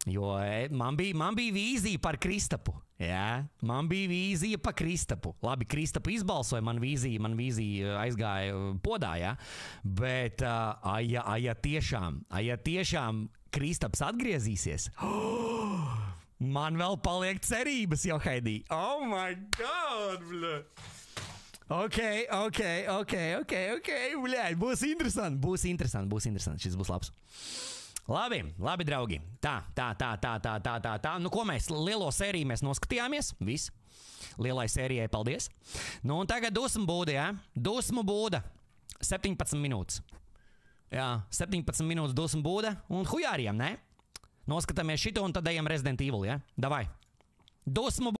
Jo man bija vīzija par Kristapu. Jā, man bija vīzija par Kristapu. Labi, Kristapu izbalsoja, man vīzija aizgāja podā, jā. Bet, ja tiešām Kristaps atgriezīsies, man vēl paliek cerības, Johaidī. Oh my God, bļa. Ok, bļa. Būs interesanti, šis būs labs. Labi, draugi. Tā. Nu, ko mēs lielo sēriju mēs noskatījāmies? Viss. Lielai sērijai paldies. Nu, un tagad dusmu būda, jā? Dusmu būda. 17 minūtes. Jā, 17 minūtes dusmu būda un hujāriem, ne? Noskatāmies šito un tad ejam Resident Evil, jā? Davai. Dusmu